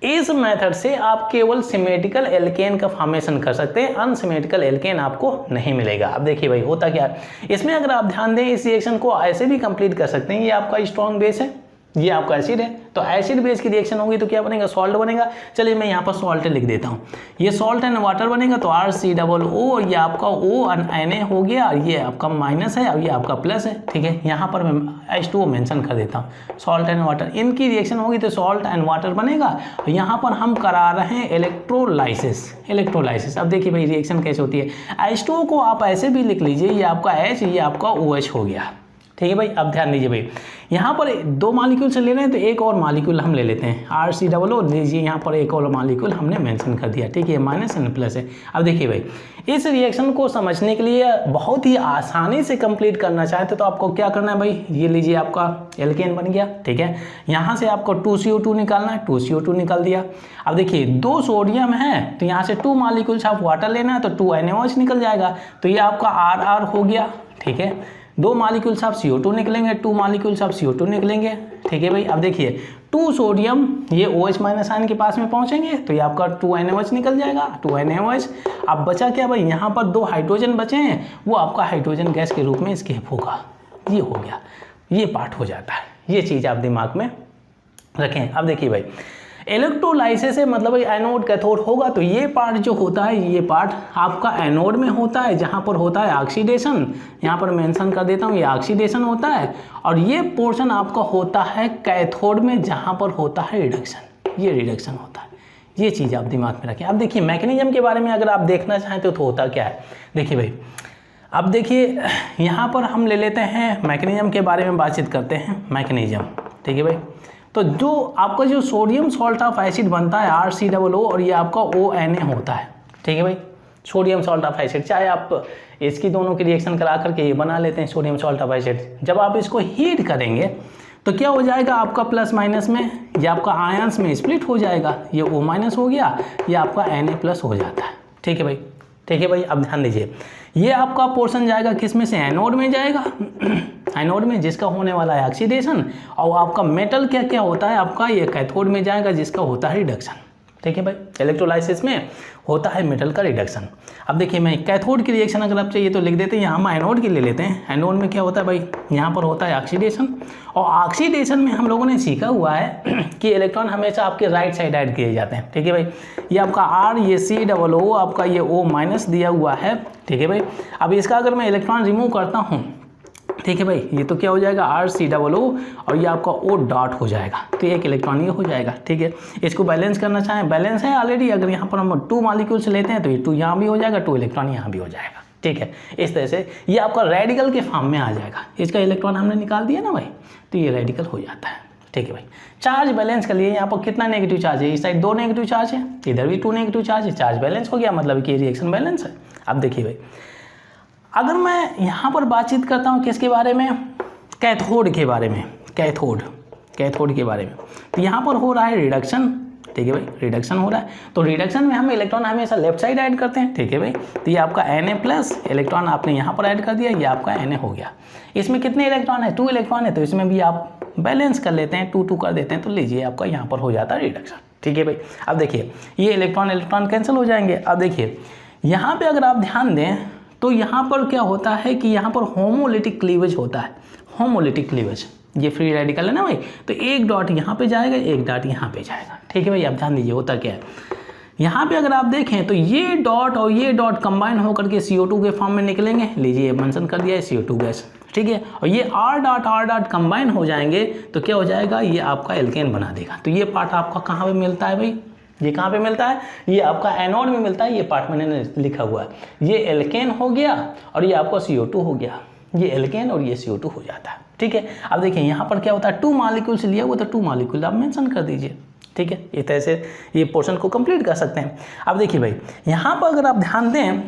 इस मेथड से आप केवल सिमेट्रिकल एल्केन का फॉर्मेशन कर सकते हैं, अनसिमेट्रिकल एल्केन आपको नहीं मिलेगा। अब देखिए भाई होता क्या है इसमें, अगर आप ध्यान दें इस रिएक्शन को ऐसे भी कंप्लीट कर सकते हैं। ये आपका स्ट्रॉन्ग बेस है, ये आपका एसिड है, तो एसिड बेस की रिएक्शन होगी तो क्या बनेगा, सॉल्ट बनेगा। चलिए मैं यहाँ पर सॉल्ट लिख देता हूँ, ये सॉल्ट एंड वाटर बनेगा, तो RCOO और ये आपका ONA हो गया, और ये आपका माइनस है और ये आपका प्लस है, ठीक है। यहाँ पर मैं H2O मेंशन कर देता हूँ, सॉल्ट एंड वाटर इनकी रिएक्शन होगी तो सॉल्ट एंड वाटर बनेगा। तो यहाँ पर हम करा रहे हैं इलेक्ट्रोलाइसिस। अब देखिए भाई रिएक्शन कैसे होती है, H2O को आप ऐसे भी लिख लीजिए, ये आपका H, ये आपका OH हो गया, ठीक है भाई। अब ध्यान दीजिए भाई यहाँ पर 2 मॉलिक्यूल से ले रहे हैं, तो एक और मॉलिक्यूल हम ले लेते हैं RCOO, लीजिए यहाँ पर एक और मॉलिक्यूल हमने मेंशन कर दिया, ठीक है, माइनस एंड प्लस है। अब देखिए भाई इस रिएक्शन को समझने के लिए बहुत ही आसानी से कंप्लीट करना चाहते तो आपको क्या करना है भाई, ये लीजिए आपका एल्केन बन गया, ठीक है। यहाँ से आपको 2CO2 निकालना है, 2CO2 निकाल दिया। अब देखिए 2 सोडियम है, तो यहाँ से 2 मॉलिक्यूल्स आप वाटर लेना है, तो 2 NaOH निकल जाएगा, तो ये आपका RR हो गया, ठीक है। 2 मॉलिक्यूल्स ऑफ CO2 निकलेंगे, 2 मॉलिक्यूल्स ऑफ CO2 निकलेंगे, ठीक है भाई। अब देखिए 2 सोडियम ये OH माइनस आयन के पास में पहुंचेंगे, तो ये आपका 2 NaOH निकल जाएगा, 2 NaOH। अब बचा क्या भाई, यहाँ पर 2 हाइड्रोजन बचे हैं, वो आपका हाइड्रोजन गैस के रूप में स्केप होगा, ये हो गया, ये पार्ट हो जाता है। ये चीज़ आप दिमाग में रखें। अब देखिए भाई इलेक्ट्रोलाइसिस है, मतलब एनोड कैथोड होगा, तो ये पार्ट जो होता है ये पार्ट आपका एनोड में होता है, जहाँ पर होता है ऑक्सीडेशन, यहाँ पर मेंशन कर देता हूँ ये ऑक्सीडेशन होता है। और ये पोर्शन आपका होता है कैथोड में, जहाँ पर होता है रिडक्शन, ये रिडक्शन होता है। ये चीज़ आप दिमाग में रखें। अब देखिए मैकेनिज्म के बारे में अगर आप देखना चाहें तो होता क्या है, देखिए भाई अब देखिए यहाँ पर हम ले लेते हैं मैकेनिज्म के बारे में बातचीत करते हैं। मैकेनिज्म, ठीक है भाई। तो जो आपका जो सोडियम सॉल्ट ऑफ एसिड बनता है RCOO और ये आपका ONA होता है, ठीक है भाई। सोडियम सॉल्ट ऑफ एसिड, चाहे आप इसकी दोनों की रिएक्शन करा करके ये बना लेते हैं सोडियम सॉल्ट ऑफ एसिड। जब आप इसको हीट करेंगे तो क्या हो जाएगा, आपका प्लस माइनस में या आपका आयंस में स्प्लिट हो जाएगा, ये O- हो गया, ये आपका Na+ हो जाता है, ठीक है भाई। ठीक है भाई, अब ध्यान दीजिए, ये आपका पोर्शन जाएगा किस में से, एनोड में जाएगा एनोड में, जिसका होने वाला है ऑक्सीडेशन। और आपका मेटल क्या क्या होता है आपका, ये कैथोड में जाएगा, जिसका होता है रिडक्शन। ठीक है भाई, इलेक्ट्रोलाइसिस में होता है मेटल का रिडक्शन। अब देखिए, मैं कैथोड की रिएक्शन अगर आप चाहिए तो लिख देते हैं, यहाँ हम एनोड की ले लेते हैं। एनोड में क्या होता है भाई, यहाँ पर होता है ऑक्सीडेशन। और ऑक्सीडेशन में हम लोगों ने सीखा हुआ है कि इलेक्ट्रॉन हमेशा आपके राइट साइड ऐड किए जाते हैं। ठीक है भाई, ये आपका R, ये COO, आपका ये O- दिया हुआ है। ठीक है भाई, अब इसका अगर मैं इलेक्ट्रॉन रिमूव करता हूँ, ठीक है भाई, ये तो क्या हो जाएगा RCOO और ये आपका O हो जाएगा, तो एक इलेक्ट्रॉन ये हो जाएगा। ठीक है, इसको बैलेंस करना चाहें, बैलेंस है ऑलरेडी। अगर यहाँ पर हम 2 मॉलिक्यूल्स लेते हैं तो ये 2 यहाँ भी हो जाएगा, 2 इलेक्ट्रॉन यहाँ भी हो जाएगा। ठीक है, इस तरह से ये आपका रेडिकल के फॉर्म में आ जाएगा। इसका इलेक्ट्रॉन हमने निकाल दिया ना भाई, तो ये रेडिकल हो जाता है। ठीक है भाई, चार्ज बैलेंस कर लिए, यहाँ पर कितना नेगेटिव चार्ज है, इस साइड 2 नेगेटिव चार्ज है, इधर भी 2 नेगेटिव चार्ज है, चार्ज बैलेंस हो गया, मतलब कि रिएक्शन बैलेंस है। अब देखिए भाई, अगर मैं यहाँ पर बातचीत करता हूँ किसके बारे में, कैथोड के बारे में, कैथोड के बारे में, तो यहाँ पर हो रहा है रिडक्शन। ठीक है भाई, रिडक्शन हो रहा है, तो रिडक्शन में हम इलेक्ट्रॉन हमेशा लेफ्ट साइड ऐड करते हैं। ठीक है भाई, तो ये आपका Na+ इलेक्ट्रॉन आपने यहाँ पर ऐड कर दिया, ये आपका Na हो गया। इसमें कितने इलेक्ट्रॉन है, 2 इलेक्ट्रॉन है, तो इसमें भी आप बैलेंस कर लेते हैं, 2 कर देते हैं, तो लीजिए आपका यहाँ पर हो जाता है रिडक्शन। ठीक है भाई, अब देखिए ये इलेक्ट्रॉन कैंसिल हो जाएंगे। अब देखिए यहाँ पर अगर आप ध्यान दें तो यहाँ पर क्या होता है कि यहाँ पर होमोलिटिक क्लीवेज होता है, होमोलिटिक क्लीवेज। ये फ्री रेडिकल है ना भाई, तो एक डॉट यहाँ पे जाएगा, एक डॉट यहाँ पे जाएगा। ठीक है भाई, आप ध्यान दीजिए होता क्या है, यहाँ पे अगर आप देखें तो ये डॉट और ये डॉट कंबाइन होकर के CO2 के फॉर्म में निकलेंगे। लीजिए मेंशन कर दिया है CO2 गैस। ठीक है, और ये R डॉट कंबाइन हो जाएंगे तो क्या हो जाएगा, ये आपका एल्केन बना देगा। तो ये पार्ट आपका कहाँ पे मिलता है भाई, ये कहाँ पे मिलता है, ये आपका एनोड में मिलता है। ये पार्ट मैंने लिखा हुआ है, ये एल्केन हो गया और ये आपका CO2 हो गया, ये एल्केन और ये CO2 हो जाता है। ठीक है, अब देखिए यहाँ पर क्या होता है, 2 मॉलिक्यूल से लिया हुआ, तो 2 मॉलिक्यूल आप मेंशन कर दीजिए। ठीक है, इस तरह से ये पोर्शन को कंप्लीट कर सकते हैं। अब देखिए भाई, यहाँ पर अगर आप ध्यान दें,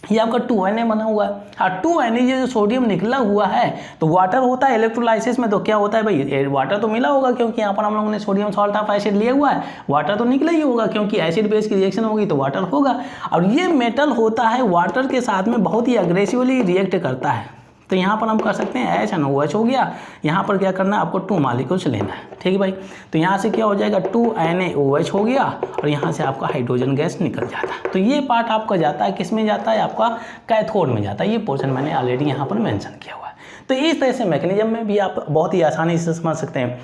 ये आपका 2Na बना हुआ है, और 2Na ये जो सोडियम निकला हुआ है तो वाटर होता है इलेक्ट्रोलाइसिस में, तो क्या होता है भाई, वाटर तो मिला होगा, क्योंकि यहाँ पर हम लोगों ने सोडियम सॉल्ट ऑफ एसिड लिया हुआ है, वाटर तो निकला ही होगा, क्योंकि एसिड बेस की रिएक्शन होगी तो वाटर होगा। और ये मेटल होता है वाटर के साथ में बहुत ही अग्रेसिवली रिएक्ट करता है, तो यहाँ पर हम कर सकते हैं HNOH हो गया। यहाँ पर क्या करना है, आपको 2 मॉलिक्यूल्स लेना है। ठीक है भाई, तो यहाँ से क्या हो जाएगा, 2NaOH हो गया और यहाँ से आपका हाइड्रोजन गैस निकल जाता है। तो ये पार्ट आपका जाता है किस में जाता है, आपका कैथोड में जाता है। ये पोर्शन मैंने ऑलरेडी यहाँ पर मेंशन किया हुआ है। तो इस तरह से मैकेनिज्म में भी आप बहुत ही आसानी से समझ सकते हैं।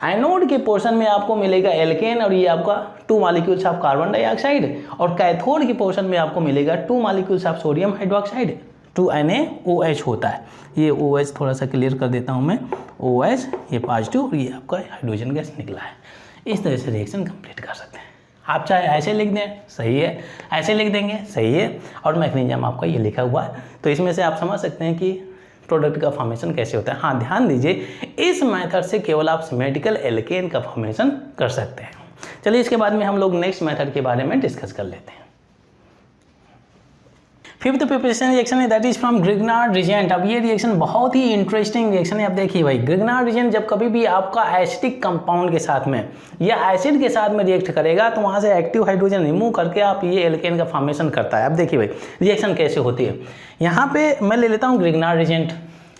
एनोड के पोर्शन में आपको मिलेगा एल्केन और ये आपका 2 मॉलिक्यूल्स ऑफ कार्बन डाइऑक्साइड, और कैथोड के पोर्शन में आपको मिलेगा 2 molecules of sodium hydroxide, 2NaOH होता है। ये OH थोड़ा सा क्लियर कर देता हूँ मैं, OH ये पॉजिटिव और ये आपका हाइड्रोजन गैस निकला है। इस तरह से रिएक्शन कंप्लीट कर सकते हैं। आप चाहे ऐसे लिख दें, सही है, ऐसे लिख देंगे, सही है, और मैकेनिज्म आपका ये लिखा हुआ है। तो इसमें से आप समझ सकते हैं कि प्रोडक्ट का फॉर्मेशन कैसे होता है। हाँ, ध्यान दीजिए, इस मेथड से केवल आप सिमेट्रिकल एल्केन का फॉर्मेशन कर सकते हैं। चलिए, इसके बाद में हम लोग नेक्स्ट मेथड के बारे में डिस्कस कर लेते हैं। फिफ्थ प्रिपरेशन रिएक्शन है, that is from Grignard reagent. अब ये रिएक्शन बहुत ही इंटरेस्टिंग रिएक्शन है। अब देखिए भाई, ग्रिग्नार्ड रिएजेंट जब कभी भी आपका एसिडिक कंपाउंड के साथ में या एसिड के साथ में रिएक्ट करेगा तो वहाँ से एक्टिव हाइड्रोजन रिमूव करके आप ये एल्केन का फॉर्मेशन करता है। अब देखिए भाई, रिएक्शन कैसे होती है। यहाँ पे मैं ले लेता हूँ ग्रिग्नार्ड रिएजेंट,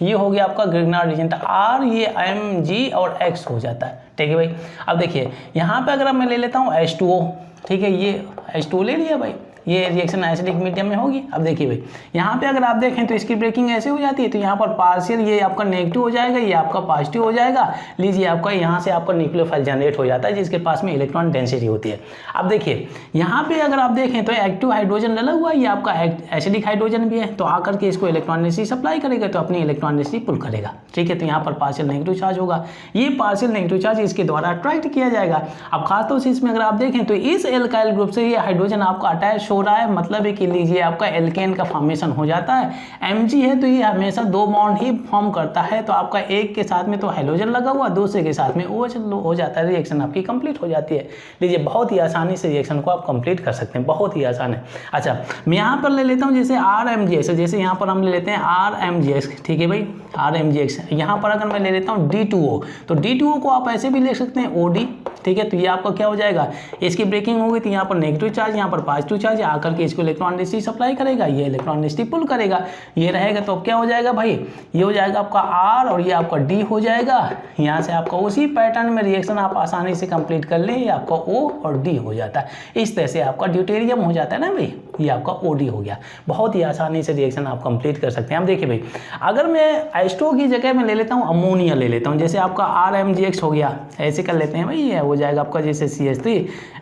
ये हो गया आपका ग्रिग्नार्ड रिएजेंट, R ये Mg और X हो जाता है। ठीक है भाई, अब देखिए यहाँ पे अगर मैं ले लेता हूँ H2O, ठीक है, ये H2O ले लिया भाई, ये रिएक्शन एसिडिक मीडियम में होगी। अब देखिए भाई, यहाँ पे अगर आप देखें तो इसकी ब्रेकिंग ऐसे हो जाती है, तो यहाँ पर पार्शियल ये आपका नेगेटिव हो जाएगा, ये आपका पॉजिटिव हो जाएगा। लीजिए आपका यहाँ से आपका न्यूक्लियोफाइल जनरेट हो जाता है जिसके पास में इलेक्ट्रॉन डेंसिटी होती है। अब देखिए यहाँ पे अगर आप देखें तो एक्टिव हाइड्रोजन डला हुआ है, ये आपका एसिडिक हाइड्रोजन भी है, तो आकर के इसको इलेक्ट्रॉन डेंसिटी सप्लाई करेगा तो अपनी इलेक्ट्रॉन डेंसिटी पुल करेगा। ठीक है, तो यहाँ पर पार्शियल नेगेटिव चार्ज होगा, ये पार्शियल नेगेटिव चार्ज इसके द्वारा अट्रैक्ट किया जाएगा। अब खासतौर से इसमें अगर आप देखें तो इस एल्काइल ग्रुप से ये हाइड्रोजन आपका अटैच H हो रहा है, मतलब है कि लीजिए आपका एल्केन का फॉर्मेशन हो जाता है। Mg है तो ये हमेशा 2 बॉन्ड ही फॉर्म करता है, तो आपका एक के साथ में तो हाइड्रोजन लगा हुआ, दूसरे के साथ में OH हो जाता है, रिएक्शन आपकी कंप्लीट हो जाती है। लीजिए बहुत ही आसानी से रिएक्शन को आप कंप्लीट कर सकते हैं, बहुत ही आसान है। अच्छा मैं यहाँ पर ले लेता हूँ जैसे RMgx, जैसे यहाँ पर हम ले लेते हैं RMgx, ठीक है भाई RMgx। यहाँ पर अगर मैं ले लेता हूँ D2O, तो D2O को आप ऐसे भी ले सकते हैं OD, ठीक है। तो ये आपका क्या हो जाएगा, इसकी ब्रेकिंग होगी तो यहाँ पर नेगेटिव चार्ज, यहाँ पर पॉजिटिव चार्ज आकर के इसको इलेक्ट्रॉन डेंसिटी सप्लाई करेगा, ये इलेक्ट्रॉन डेंसिटी पुल करेगा, ये रहेगा। तो अब क्या हो जाएगा भाई, ये हो जाएगा आपका R और ये आपका D हो जाएगा। यहाँ से आपका उसी पैटर्न में रिएक्शन आप आसानी से कंप्लीट कर लें, ये आपका O और D हो जाता है। इस तरह से आपका ड्यूटेरियम हो जाता है ना भाई, ये आपका OD हो गया। बहुत ही आसानी से रिएक्शन आप कंप्लीट कर सकते हैं। अब देखिए भाई, अगर मैं H2O की जगह में ले लेता हूँ अमोनिया ले लेता हूँ, जैसे आपका RMgx हो गया, ऐसे कर लेते हैं भाई, ये हो जाएगा आपका जैसे CH3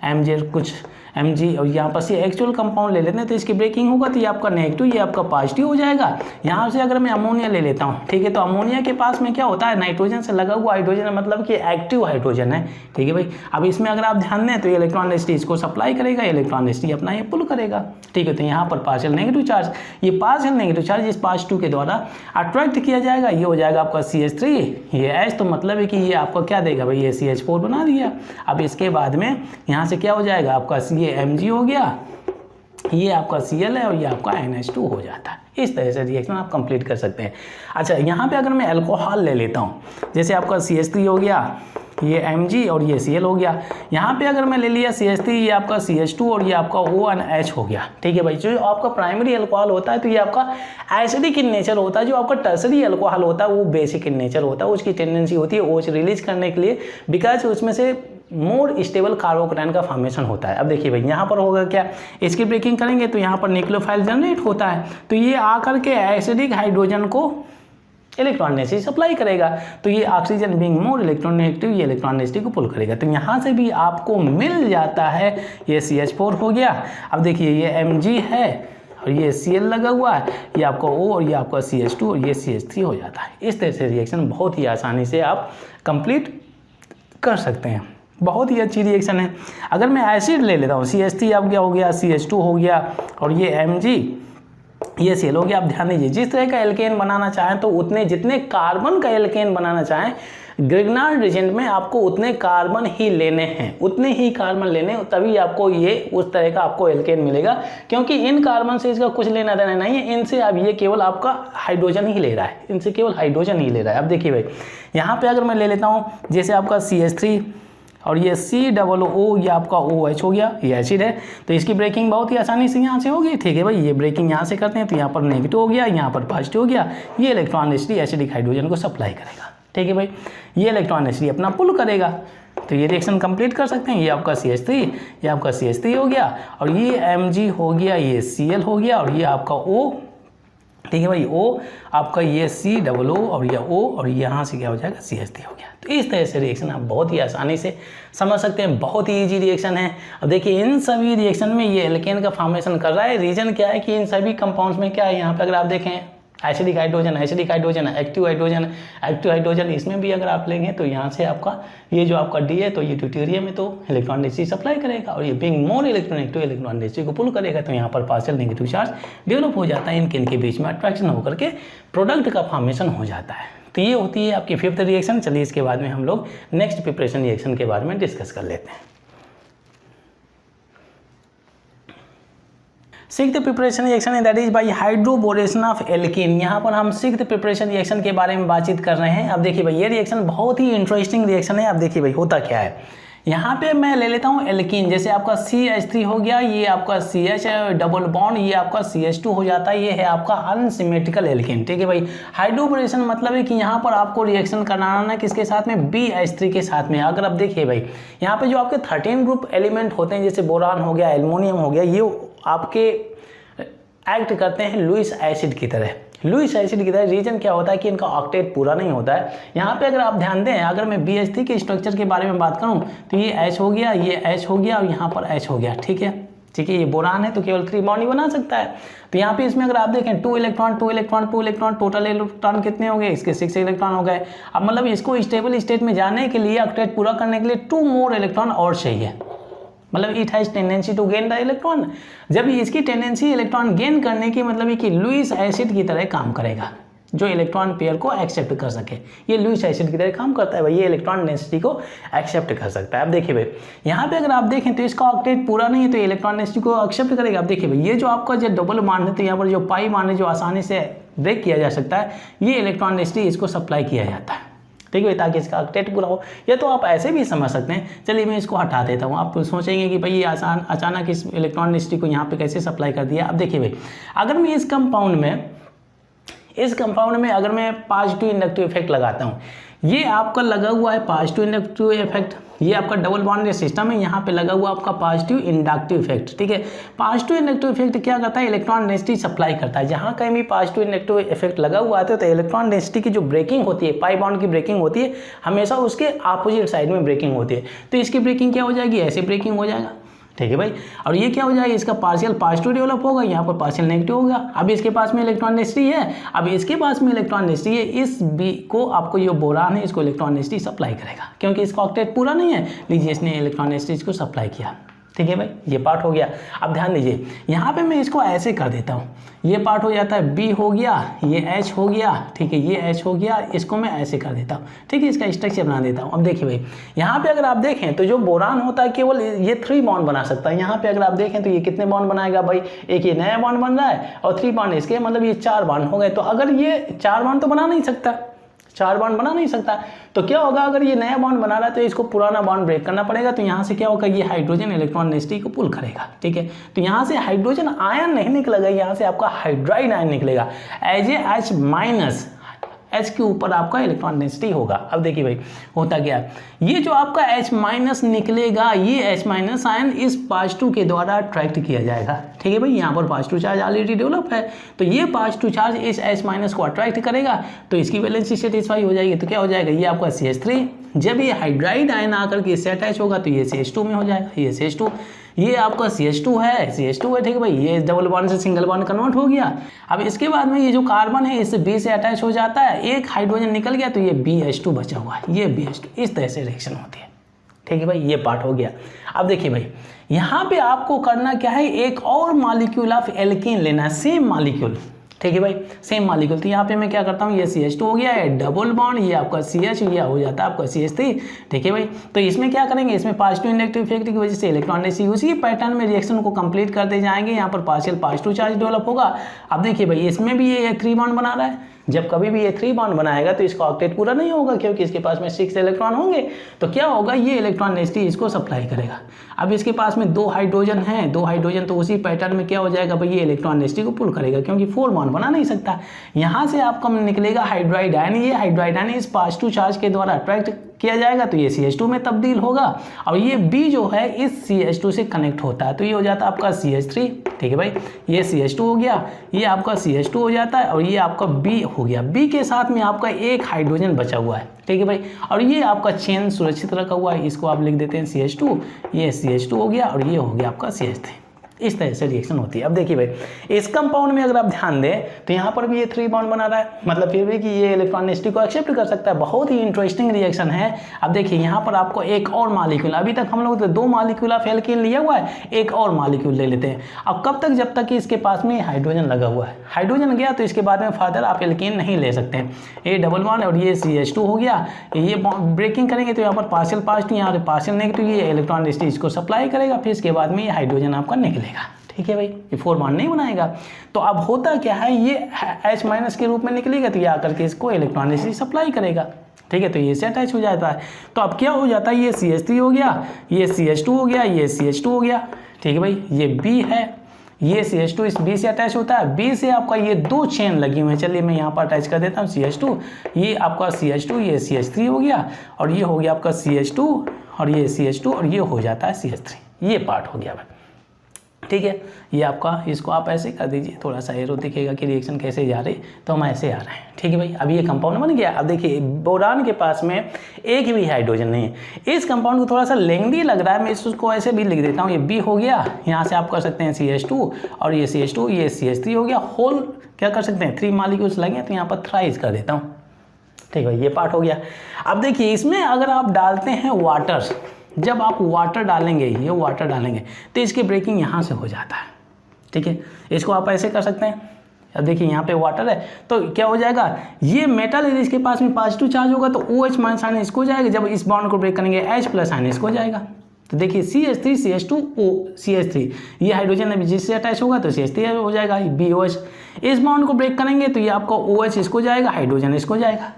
Mg कुछ Mg और यहाँ पर से एक्चुअल कंपाउंड ले लेते हैं, तो इसकी ब्रेकिंग होगा तो ये आपका नेगेटिव, ये आपका पॉजिटिव हो जाएगा। यहाँ से अगर मैं अमोनिया ले लेता हूँ, ठीक है, तो अमोनिया के पास में क्या होता है, नाइट्रोजन से लगा हुआ हाइड्रोजन, मतलब कि एक्टिव हाइड्रोजन है, ठीक है भाई। अब इसमें अगर आप ध्यान दें तो ये इलेक्ट्रॉन डेंसिटी इसको सप्लाई करेगा, इलेक्ट्रॉन डेंसिटी अपना ये पुल करेगा, ठीक है। तो यहाँ पर पार्शियल नेगेटिव चार्ज, ये पार्शियल नेगेटिव चार्ज इस पॉजिटिव के द्वारा अट्रैक्ट किया जाएगा, ये हो जाएगा आपका CH3, ये H, तो मतलब है कि ये आपको क्या देगा भाई, ये CH4 बना दिया। अब इसके बाद में यहाँ से क्या हो जाएगा आपका, ये Mg हो गया, ये आपका Cl है और ये आपका NH2 हो जाता है। इस तरह से रिएक्शन आप कंप्लीट कर सकते हैं। अच्छा यहाँ पे अगर मैं अल्कोहल ले लेता हूँ, जैसे आपका CH3 हो गया, ये Mg और ये Cl हो गया। यहाँ पे अगर मैं ले लिया CH3, ये आपका CH2 और ये आपका ONH हो गया, ठीक है भाई। जो आपका प्राइमरी अल्कोहल होता है तो ये आपका एसिडिक इन नेचर होता है, जो आपका टर्सरी अल्कोहल होता है वो बेसिक इन नेचर होता है। उसकी टेंडेंसी होती है OH रिलीज करने के लिए, बिकॉज उसमें से मोर स्टेबल कार्बोकैटायन का फॉर्मेशन होता है। अब देखिए भाई, यहाँ पर होगा क्या, इसकी ब्रेकिंग करेंगे तो यहाँ पर न्यूक्लियोफाइल जनरेट होता है, तो ये आकर के एसिडिक हाइड्रोजन को इलेक्ट्रॉन डेंसिटी सप्लाई करेगा, तो ये ऑक्सीजन बीइंग मोर इलेक्ट्रोनेगेटिव ये इलेक्ट्रॉन डेंसिटी को पुल करेगा। तो यहाँ से भी आपको मिल जाता है, ये CH4 हो गया। अब देखिए ये Mg है और ये Cl लगा हुआ है, ये आपका O और ये आपका CH2 और ये CH3 हो जाता है। इस तरह से रिएक्शन बहुत ही आसानी से आप कंप्लीट कर सकते हैं, बहुत ही अच्छी रिएक्शन है। अगर मैं एसिड ले लेता हूँ, CH3 अब क्या हो गया, CH2 हो गया और ये Mg, ये Cl हो गया। आप ध्यान दीजिए, जिस तरह का एल्केन बनाना चाहें तो उतने जितने कार्बन का एल्केन बनाना चाहें ग्रिग्नार्ड रीजेंट में आपको उतने कार्बन ही लेने हैं, उतने ही कार्बन लेने, तभी आपको ये उस तरह का आपको एल्केन मिलेगा। क्योंकि इन कार्बन से इसका कुछ लेना देना नहीं है, इनसे अब ये केवल आपका हाइड्रोजन ही ले रहा है, इनसे केवल हाइड्रोजन ही ले रहा है। अब देखिए भाई, यहाँ पे अगर मैं ले लेता हूँ जैसे आपका CH3 और ये COO, ये आपका OH हो गया, ये एसिड है, तो इसकी ब्रेकिंग बहुत ही आसानी से यहाँ से होगी, ठीक है भाई। ये ब्रेकिंग यहाँ से करते हैं तो यहाँ पर नेगेटिव हो गया, यहाँ पर पॉजिटिव हो गया, ये इलेक्ट्रॉन डेंसिटी एसिडिक हाइड्रोजन को सप्लाई करेगा, ठीक है भाई। ये इलेक्ट्रॉन डेंसिटी अपना पुल करेगा, तो ये रिएक्शन कंप्लीट कर सकते हैं। ये आपका CH3, ये आपका CH3 हो गया और ये Mg हो गया, ये Cl हो गया और ये आपका O, ठीक है भाई, O आपका ये COO और ये O और यहाँ से क्या हो जाएगा, CH3 हो गया। तो इस तरह से रिएक्शन आप बहुत ही आसानी से समझ सकते हैं, बहुत ही इजी रिएक्शन है। अब देखिए इन सभी रिएक्शन में ये एल्केन का फॉर्मेशन कर रहा है। रीजन क्या है कि इन सभी कंपाउंड्स में क्या है, यहाँ पे अगर आप देखें acidic hydrogen, acidic hydrogen, active hydrogen, active hydrogen, इसमें भी अगर आप लेंगे तो यहाँ से आपका ये जो आपका D है तो ये ड्यूटेरियम में तो इलेक्ट्रॉन डेंसिटी सप्लाई करेगा और ये being more electronegative electron density को पुल करेगा, तो यहाँ पर पार्शियल नेगेटिव चार्ज डेवलप हो जाता है, इनके बीच में अट्रैक्शन होकर के प्रोडक्ट का फॉर्मेशन हो जाता है। तो ये होती है आपकी 5th रिएक्शन। चलिए इसके बाद में हम लोग नेक्स्ट प्रिपरेशन रिएक्शन के बारे में डिस्कस कर लेते हैं। 6th प्रिपरेशन रिएक्शन है, that is by hydroboration of alkene. यहाँ पर हम 6th प्रिपरेशन रिएक्शन के बारे में बातचीत कर रहे हैं। अब देखिए भाई, ये रिएक्शन बहुत ही इंटरेस्टिंग रिएक्शन है। अब देखिए भाई होता क्या है, यहाँ पे मैं ले लेता हूँ एल्कीन, जैसे आपका CH3 हो गया, ये आपका CH डबल बॉन्ड, ये आपका CH2 हो जाता है, ये है आपका अनसिमेट्रिकल एल्कीन, ठीक है भाई। हाइड्रोबोरेशन मतलब है कि यहाँ पर आपको रिएक्शन कराना है किसके साथ में, BH3 के साथ में। अगर आप देखिए भाई, यहाँ पे जो आपके 13 ग्रुप एलिमेंट होते हैं, जैसे बोरान हो गया, एल्युमिनियम हो गया, ये आपके एक्ट करते हैं लुईस एसिड की तरह। लुईस एसिड की तरह रीजन क्या होता है कि इनका ऑक्टेट पूरा नहीं होता है। यहाँ पे अगर आप ध्यान दें, अगर मैं BH3 के स्ट्रक्चर के बारे में बात करूँ तो ये H हो गया, ये H हो गया और यहाँ पर H हो गया, ठीक है। ठीक है, ये बोरान है तो केवल 3 बॉन्ड ही बना सकता है। तो यहाँ पे इसमें अगर आप देखें 2 electron 2 electron 2 electron, total electron कितने हो गए, इसके 6 इलेक्ट्रॉन हो गए। अब मतलब इसको स्टेबल स्टेट में जाने के लिए, ऑक्टेट पूरा करने के लिए 2 मोर इलेक्ट्रॉन और चाहिए, मतलब it has tendency to gain the electron. जब इसकी टेंडेंसी इलेक्ट्रॉन गेन करने की मतलब कि लुईस एसिड की तरह काम करेगा, जो इलेक्ट्रॉन पेयर को एक्सेप्ट कर सके। ये लुईस एसिड की तरह काम करता है भाई, ये इलेक्ट्रॉन डेंसिटी को एक्सेप्ट कर सकता है। अब देखिए भाई यहाँ पे अगर आप देखें तो इसका ऑक्टेट पूरा नहीं है तो इलेक्ट्रॉन डेंसिटी को एक्सेप्ट करेगा। अब देखिए भाई ये जो आपका जो डबल बॉन्ड है तो यहाँ पर जो पाई बॉन्ड है जो आसानी से ब्रेक किया जा सकता है, ये इलेक्ट्रॉन डेंसिटी इसको सप्लाई किया जाता है, ठीक है, ताकि इसका ऑक्टेट पूरा हो। या तो आप ऐसे भी समझ सकते हैं, चलिए मैं इसको हटा देता हूँ। आप सोचेंगे कि भाई ये अचानक इस इलेक्ट्रॉन डेंसिटी को यहाँ पे कैसे सप्लाई कर दिया। अब देखिए भाई अगर मैं इस कंपाउंड में अगर मैं पॉजिटिव इंडक्टिव इफेक्ट लगाता हूँ, ये आपका लगा हुआ है पॉजिटिव इंडक्टिव इफेक्ट, ये आपका डबल बॉन्ड सिस्टम है, यहाँ पे लगा हुआ आपका पॉजिटिव इंडक्टिव इफेक्ट, ठीक है। पॉजिटिव इंडक्टिव इफेक्ट क्या करता है, इलेक्ट्रॉन डेंसिटी सप्लाई करता है। जहाँ कहीं भी पॉजिटिव इंडक्टिव इफेक्ट लगा हुआ है तो इलेक्ट्रॉन डेंसिटी की जो ब्रेकिंग होती है, पाई बॉन्ड की ब्रेकिंग होती है, हमेशा उसके अपोजिट साइड में ब्रेकिंग होती है। तो इसकी ब्रेकिंग क्या हो जाएगी, ऐसे ब्रेकिंग हो जाएगा, ठीक है भाई। और ये क्या हो जाएगा, इसका पार्शियल पॉजिटिव डेवलप होगा, यहाँ पर पार्शियल नेगेटिव होगा। अब इसके पास में इलेक्ट्रॉन डेंसिटी है, अब इसके पास में इलेक्ट्रॉन डेंसिटी है, इस बी को आपको ये बोरान है इसको इलेक्ट्रॉन डेंसिटी सप्लाई करेगा, क्योंकि इसका ऑक्टेट पूरा नहीं है। लीजिए इसने इलेक्ट्रॉन डेंसिटी इसको सप्लाई किया, ठीक है भाई, ये पार्ट हो गया। अब ध्यान दीजिए यहाँ पे मैं इसको ऐसे कर देता हूँ, ये पार्ट हो जाता है बी हो गया, ये एच हो गया, ठीक है, ये एच हो गया, इसको मैं ऐसे कर देता हूँ, ठीक है, इसका स्ट्रक्चर बना देता हूँ। अब देखिए भाई यहाँ पे अगर आप देखें तो जो बोरान होता है केवल ये 3 बॉन्ड बना सकता है। यहाँ पे अगर आप देखें तो ये कितने बॉन्ड बनाएगा भाई, एक ये नया बॉन्ड बन रहा है और 3 बॉन्ड इसके, मतलब ये 4 बॉन्ड हो गए। तो अगर ये 4 बॉन्ड तो बना नहीं सकता, 4 बॉन्ड बना नहीं सकता, तो क्या होगा, अगर ये नया बॉन्ड बना रहा है तो इसको पुराना बॉन्ड ब्रेक करना पड़ेगा। तो यहाँ से क्या होगा, ये हाइड्रोजन इलेक्ट्रॉन डेंसिटी को पुल करेगा, ठीक है। तो यहाँ से हाइड्रोजन आयन नहीं निकलेगा, यहाँ से आपका हाइड्राइड आयन निकलेगा as a H minus, H के ऊपर आपका इलेक्ट्रॉन डेंसिटी होगा। अब देखिए भाई होता क्या है, ये जो आपका H माइनस निकलेगा, ये H माइनस आयन इस पॉजिटिव के द्वारा अट्रैक्ट किया जाएगा, ठीक है भाई। यहाँ पर पॉजिटिव चार्ज ऑलरेडी डेवलप है, तो ये पॉजिटिव चार्ज इस H माइनस को अट्रैक्ट करेगा, तो इसकी वैलेंसी सेटिस्फाई हो जाएगी। तो क्या हो जाएगा, ये आपका CH3, जब ये हाइड्राइड आयन आकर के इससे अटैच होगा तो ये CH2 में हो जाएगा, ये CH2, ये आपका CH2 है, CH2 है, ठीक है भाई। ये डबल बॉन्ड से सिंगल बॉन्ड कन्वर्ट हो गया। अब इसके बाद में ये जो कार्बन है इससे B से अटैच हो जाता है, एक हाइड्रोजन निकल गया तो ये BH2 बचा हुआ है, ये BH2, इस तरह से रिएक्शन होती है, ठीक है भाई। ये पार्ट हो गया। अब देखिए भाई यहाँ पे आपको करना क्या है, एक और मॉलिक्यूल ऑफ एल्कीन लेना है, सेम मॉलिक्यूल, ठीक है भाई, सेम मॉलिक्यूल। तो यहाँ पे मैं क्या करता हूँ, ये CH2 हो गया है, डबल बॉन्ड, ये आपका CH, ये हो जाता है आपका CH3, ठीक है भाई। तो इसमें क्या करेंगे, इसमें पॉजिटिव इंडक्टिव इफेक्ट की वजह से इलेक्ट्रॉन डेंसिटी उसी पैटर्न में रिएक्शन को कंप्लीट करते जाएंगे, यहाँ पर पार्शियल पॉजिटिव चार्ज डेवलप होगा। अब देखिए भाई इसमें भी ये 3 बॉन्ड बना रहा है, जब कभी भी ये 3 बॉन्ड बनाएगा तो इसका ऑक्टेट पूरा नहीं होगा, क्योंकि इसके पास में 6 इलेक्ट्रॉन होंगे। तो क्या होगा, ये इलेक्ट्रॉन डेंसिटी इसको सप्लाई करेगा। अब इसके पास में 2 हाइड्रोजन हैं, 2 हाइड्रोजन, तो उसी पैटर्न में क्या हो जाएगा भाई, ये इलेक्ट्रॉन डेंसिटी को पुल करेगा, क्योंकि 4 बॉन्ड बना नहीं सकता। यहाँ से आपका निकलेगा हाइड्राइड आयन, ये हाइड्राइड आयन इस पॉजिटिव चार्ज के द्वारा अट्रैक्ट किया जाएगा तो ये CH2 में तब्दील होगा, और ये B जो है इस CH2 से कनेक्ट होता है, तो ये हो जाता है आपका CH3, ठीक है भाई। ये CH2 हो गया, ये आपका CH2 हो जाता है, और ये आपका B हो गया। B के साथ में आपका एक हाइड्रोजन बचा हुआ है, ठीक है भाई, और ये आपका चेन सुरक्षित रखा हुआ है, इसको आप लिख देते हैं CH2, ये CH2 हो गया, और ये हो गया आपका CH3। इस तरह से रिएक्शन होती है। अब देखिए भाई इस कंपाउंड में अगर आप ध्यान दें तो यहाँ पर भी ये 3 बॉन्ड बना रहा है, मतलब फिर भी कि ये इलेक्ट्रॉन डेंसिटी को एक्सेप्ट कर सकता है। बहुत ही इंटरेस्टिंग रिएक्शन है। अब देखिए यहाँ पर आपको एक और मॉलिक्यूल, अभी तक हम लोग तो 2 मॉलिक्यूल ऑफ एल्कीन लिया हुआ है, एक और मॉलिक्यूल ले लेते हैं। अब कब तक, जब तक कि इसके पास में हाइड्रोजन लगा हुआ है, हाइड्रोजन गया तो इसके बाद में फर्दर आप एल्कीन नहीं ले सकते हैं। ये डबल बॉन्ड और ये CH2 हो गया, ये ब्रेकिंग करेंगे तो यहाँ पर पार्शियल पॉजिटिव, यहाँ पर पार्शियल नेगेटिव, ये इलेक्ट्रॉन डेंसिटी इसको सप्लाई करेगा, फिर इसके बाद में ये हाइड्रोजन आपका निकलेगा, ठीक है भाई। ये 4 बॉन्ड नहीं बनाएगा। तो अब होता क्या है, ये H माइनस के रूप में निकलेगा, तो ये आकर के इसको इलेक्ट्रॉन डेंसिटी सप्लाई करेगा, ठीक है। तो ये से अटैच हो जाता है। तो अब क्या हो जाता है, ये CH3 हो गया, ये CH2 हो गया, ये CH2 हो गया, ठीक है भाई। ये B है, ये CH2 इस B से अटैच होता है, B से आपका ये 2 चेन लगी हुई है। चलिए मैं यहाँ पर अटैच कर देता हूँ CH2, ये आपका CH2, ये CH3 हो गया, और ये हो गया आपका CH2, और ये CH2, और ये हो जाता है CH3। ये पार्ट हो गया भाई, ठीक है। ये आपका, इसको आप ऐसे कर दीजिए, थोड़ा सा एरो दिखेगा कि रिएक्शन कैसे जा रही, तो हम ऐसे आ रहे हैं, ठीक है भाई। अब ये कंपाउंड बन गया। अब देखिए बोरान के पास में एक भी हाइड्रोजन नहीं है। इस कंपाउंड को थोड़ा सा लेंदी लग रहा है, मैं इसको ऐसे भी लिख देता हूँ, ये B हो गया, यहाँ से आप कर सकते हैं CH2, और ये CH2, ये CH3 हो गया, होल क्या कर सकते हैं, 3 मॉलिक्यूल्स लगे, तो यहाँ पर थ्राइस कर देता हूँ, ठीक है भाई। ये पार्ट हो गया। अब देखिए इसमें अगर आप डालते हैं वाटर, जब आप वाटर डालेंगे, ये वाटर डालेंगे तो इसकी ब्रेकिंग यहाँ से हो जाता है, ठीक है। इसको आप ऐसे कर सकते हैं। अब देखिए यहाँ पे वाटर है तो क्या हो जाएगा, ये मेटल है, इसके पास में पॉजिटिव चार्ज होगा तो OH माइनस आयन इसको जाएगा, जब इस बॉन्ड को ब्रेक करेंगे H प्लस आयन इसको जाएगा। तो देखिए CH3 CH2 O CH3, ये हाइड्रोजन है जिससे अटैच होगा तो CH3 हो जाएगा BOH। इस बॉन्ड को ब्रेक करेंगे तो ये आपका OH इसको जाएगा, हाइड्रोजन इसको जाएगा,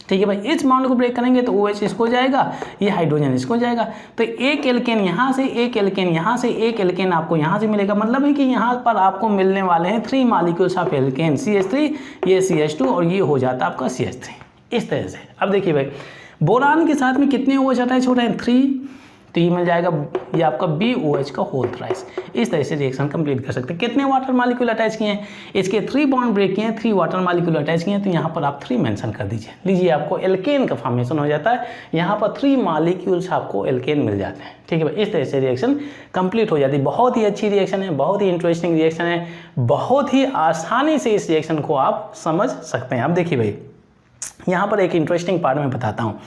ठीक है भाई। इस बॉन्ड को ब्रेक करेंगे तो OH इसको जाएगा, ये हाइड्रोजन इसको जाएगा। तो एक एल्केन यहाँ से, एक एल्केन यहाँ से, एक एल्केन आपको यहाँ से मिलेगा। मतलब है कि यहाँ पर आपको मिलने वाले हैं 3 मॉलिक्यूल्स ऑफ एल्केन, CH3, ये CH2 और ये हो जाता है आपका CH3 इस तरह से। अब देखिए भाई बोरान के साथ में कितने OH अटैच हो रहे हैं, 3, तो ये मिल जाएगा ये आपका BOH का होल थ्राइस। इस तरह से रिएक्शन कंप्लीट कर सकते हैं। कितने वाटर मॉलिक्यूल अटैच किए हैं, इसके 3 बॉन्ड ब्रेक किए हैं, 3 वाटर मॉलिक्यूल अटैच किए हैं, तो यहाँ पर आप 3 मेंशन कर दीजिए। लीजिए आपको एल्केन का फॉर्मेशन हो जाता है, यहाँ पर 3 मॉलिक्यूल्स आपको एल्केन मिल जाते हैं, ठीक है भाई। इस तरह से रिएक्शन कंप्लीट हो जाती है। बहुत ही अच्छी रिएक्शन है, बहुत ही इंटरेस्टिंग रिएक्शन है, बहुत ही आसानी से इस रिएक्शन को आप समझ सकते हैं। अब देखिए भाई यहाँ पर एक इंटरेस्टिंग पार्ट में बताता हूँ।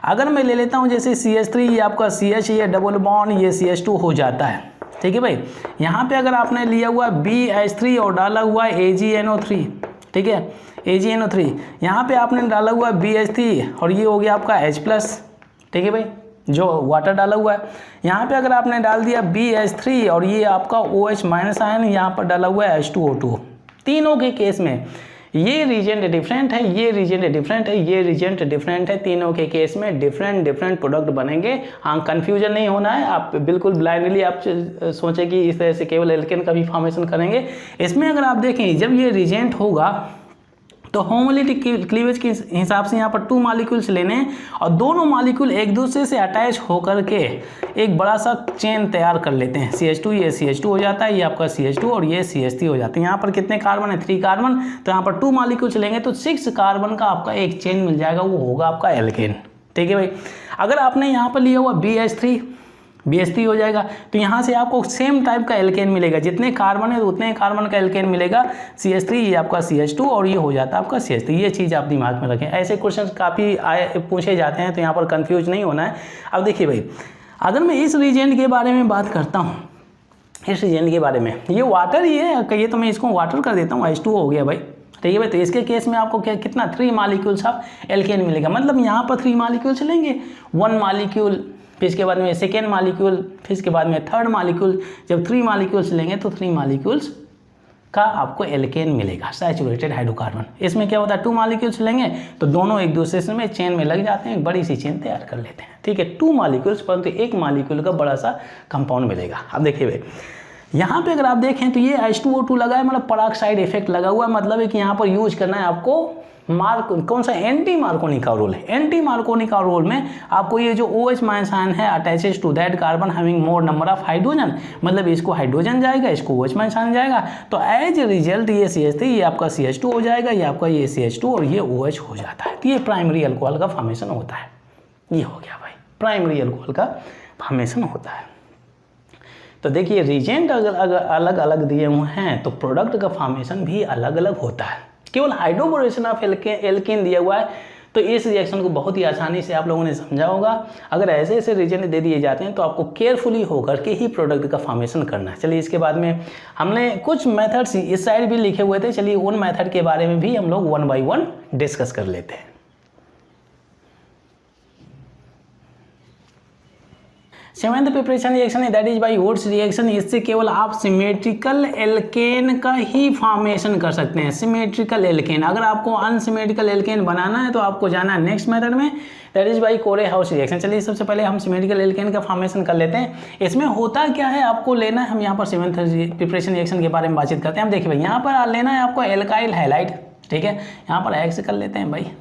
अगर मैं ले लेता हूँ जैसे CH3, ये आपका CH, ये डबल बॉन्ड, ये CH2 हो जाता है, ठीक है भाई। यहाँ पे अगर आपने लिया हुआ BH3 और डाला हुआ AgNO3, ठीक है, AgNO3, यहाँ पे आपने डाला हुआ BH3 और ये हो गया आपका H+, ठीक है भाई, जो वाटर डाला हुआ है। यहाँ पे अगर आपने डाल दिया BH3 और ये आपका OH माइनस आयन यहाँ पर डाला हुआ है H2O2। तीनों के केस में ये रीजेंट डिफरेंट है, ये रीजेंट डिफरेंट है, ये रीजेंट डिफरेंट है। तीनों के केस में डिफरेंट प्रोडक्ट बनेंगे। हाँ, कंफ्यूजन नहीं होना है, आप बिल्कुल ब्लाइंडली आप सोचें कि इस तरह से केवल एल्केन का भी फॉर्मेशन करेंगे। इसमें अगर आप देखें जब ये रीजेंट होगा तो होमोलिटिक क्लीवेज के हिसाब से यहाँ पर 2 मॉलिक्यूल्स लेने हैं और दोनों मॉलिक्यूल एक दूसरे से अटैच होकर के एक बड़ा सा चेन तैयार कर लेते हैं। CH2, ये CH2 हो जाता है, ये आपका CH2 और ये CH3 हो जाते हैं। यहाँ पर कितने कार्बन है, 3 कार्बन, तो यहाँ पर 2 मॉलिक्यूल्स लेंगे तो 6 कार्बन का आपका एक चेन मिल जाएगा, वो होगा आपका एल्केन, ठीक है भाई। अगर आपने यहाँ पर लिया हुआ BH3 हो जाएगा, तो यहाँ से आपको सेम टाइप का एल्केन मिलेगा, जितने कार्बन है उतने कार्बन का एल्केन मिलेगा। CH3, ये आपका CH2 और ये हो जाता है आपका CH3। ये चीज़ आप दिमाग में रखें, ऐसे क्वेश्चन काफ़ी पूछे जाते हैं, तो यहाँ पर कंफ्यूज नहीं होना है। अब देखिए भाई अगर मैं इस रीजेंट के बारे में बात करता हूँ, इस रीजेंट के बारे में, ये वाटर ही है, कहिए तो मैं इसको वाटर कर देता हूँ, H2 हो गया भाई, ठीक है भाई। तो इसके केस में आपको क्या कितना 3 मॉलिक्यूल्स ऑफ एल्केन मिलेगा। मतलब यहाँ पर 3 मॉलिक्यूल्स लेंगे, 1 मॉलिक्यूल, फिर इसके बाद में सेकेंड मॉलिक्यूल, फिर इसके बाद में थर्ड मॉलिक्यूल। जब 3 मॉलिक्यूल्स लेंगे तो 3 मॉलिक्यूल्स का आपको एल्केन मिलेगा, सैचुरेटेड हाइड्रोकार्बन। इसमें क्या होता है, 2 मॉलिक्यूल्स लेंगे तो दोनों एक दूसरे से में चेन में लग जाते हैं, एक बड़ी सी चेन तैयार कर लेते हैं, ठीक है। 2 मॉलिक्यूल्स परंतु 1 मॉलिक्यूल का बड़ा सा कंपाउंड मिलेगा। अब देखिए भाई यहाँ पे अगर आप देखें तो ये H2O2 लगा है, मतलब पराक्साइड इफेक्ट लगा हुआ है। मतलब है कि यहाँ पर यूज करना है आपको कौन सा, एंटी मार्कोनी का रोल है। एंटी मार्कोनी का रोल में आपको ये जो OH माइनस आयन है attaches to that carbon having more number of hydrogen, मतलब इसको हाइड्रोजन जाएगा, इसको OH माइनस आयन जाएगा, तो एज ए रिजल्ट ये CH3, ये आपका CH2 हो जाएगा, ये आपका ये CH2 और ये OH हो जाता है। तो ये प्राइमरी अल्कोहल का फॉर्मेशन होता है। ये हो गया भाई, प्राइमरी अल्कोहल का फॉर्मेशन होता है। तो देखिए रीजेंट अगर अलग अलग दिए हुए हैं तो प्रोडक्ट का फॉर्मेशन भी अलग अलग होता है। केवल हाइड्रोबोरेशन ऑफ एल्केन दिया हुआ है तो इस रिएक्शन को बहुत ही आसानी से आप लोगों ने समझा होगा। अगर ऐसे ऐसे रीजन दे दिए जाते हैं तो आपको केयरफुली होकर के ही प्रोडक्ट का फॉर्मेशन करना है। चलिए इसके बाद में हमने कुछ मेथड्स इस साइड भी लिखे हुए थे, चलिए उन मेथड के बारे में भी हम लोग 1 by 1 डिस्कस कर लेते हैं। सेवेंथ प्रिपरेशन रिएक्शन है that is by Wurtz reaction. इससे केवल आप सिमेट्रिकल एल्केन का ही फॉर्मेशन कर सकते हैं, सिमेट्रिकल एल्केन। अगर आपको अनसिमेट्रिकल एल्केन बनाना है तो आपको जाना है नेक्स्ट मेथड में, दैट इज बाय कोरे-हाउस रिएक्शन। चलिए सबसे पहले हम सिमेट्रिकल एल्केन का फॉर्मेशन कर लेते हैं। इसमें होता क्या है आपको लेना है, हम यहाँ पर सेवेंथ प्रिपरेशन रिएक्शन के बारे में बातचीत करते हैं। हम देखिए भाई यहाँ पर लेना है आपको एल्काइल हैलाइड, ठीक है, यहाँ पर एक्स कर लेते हैं भाई।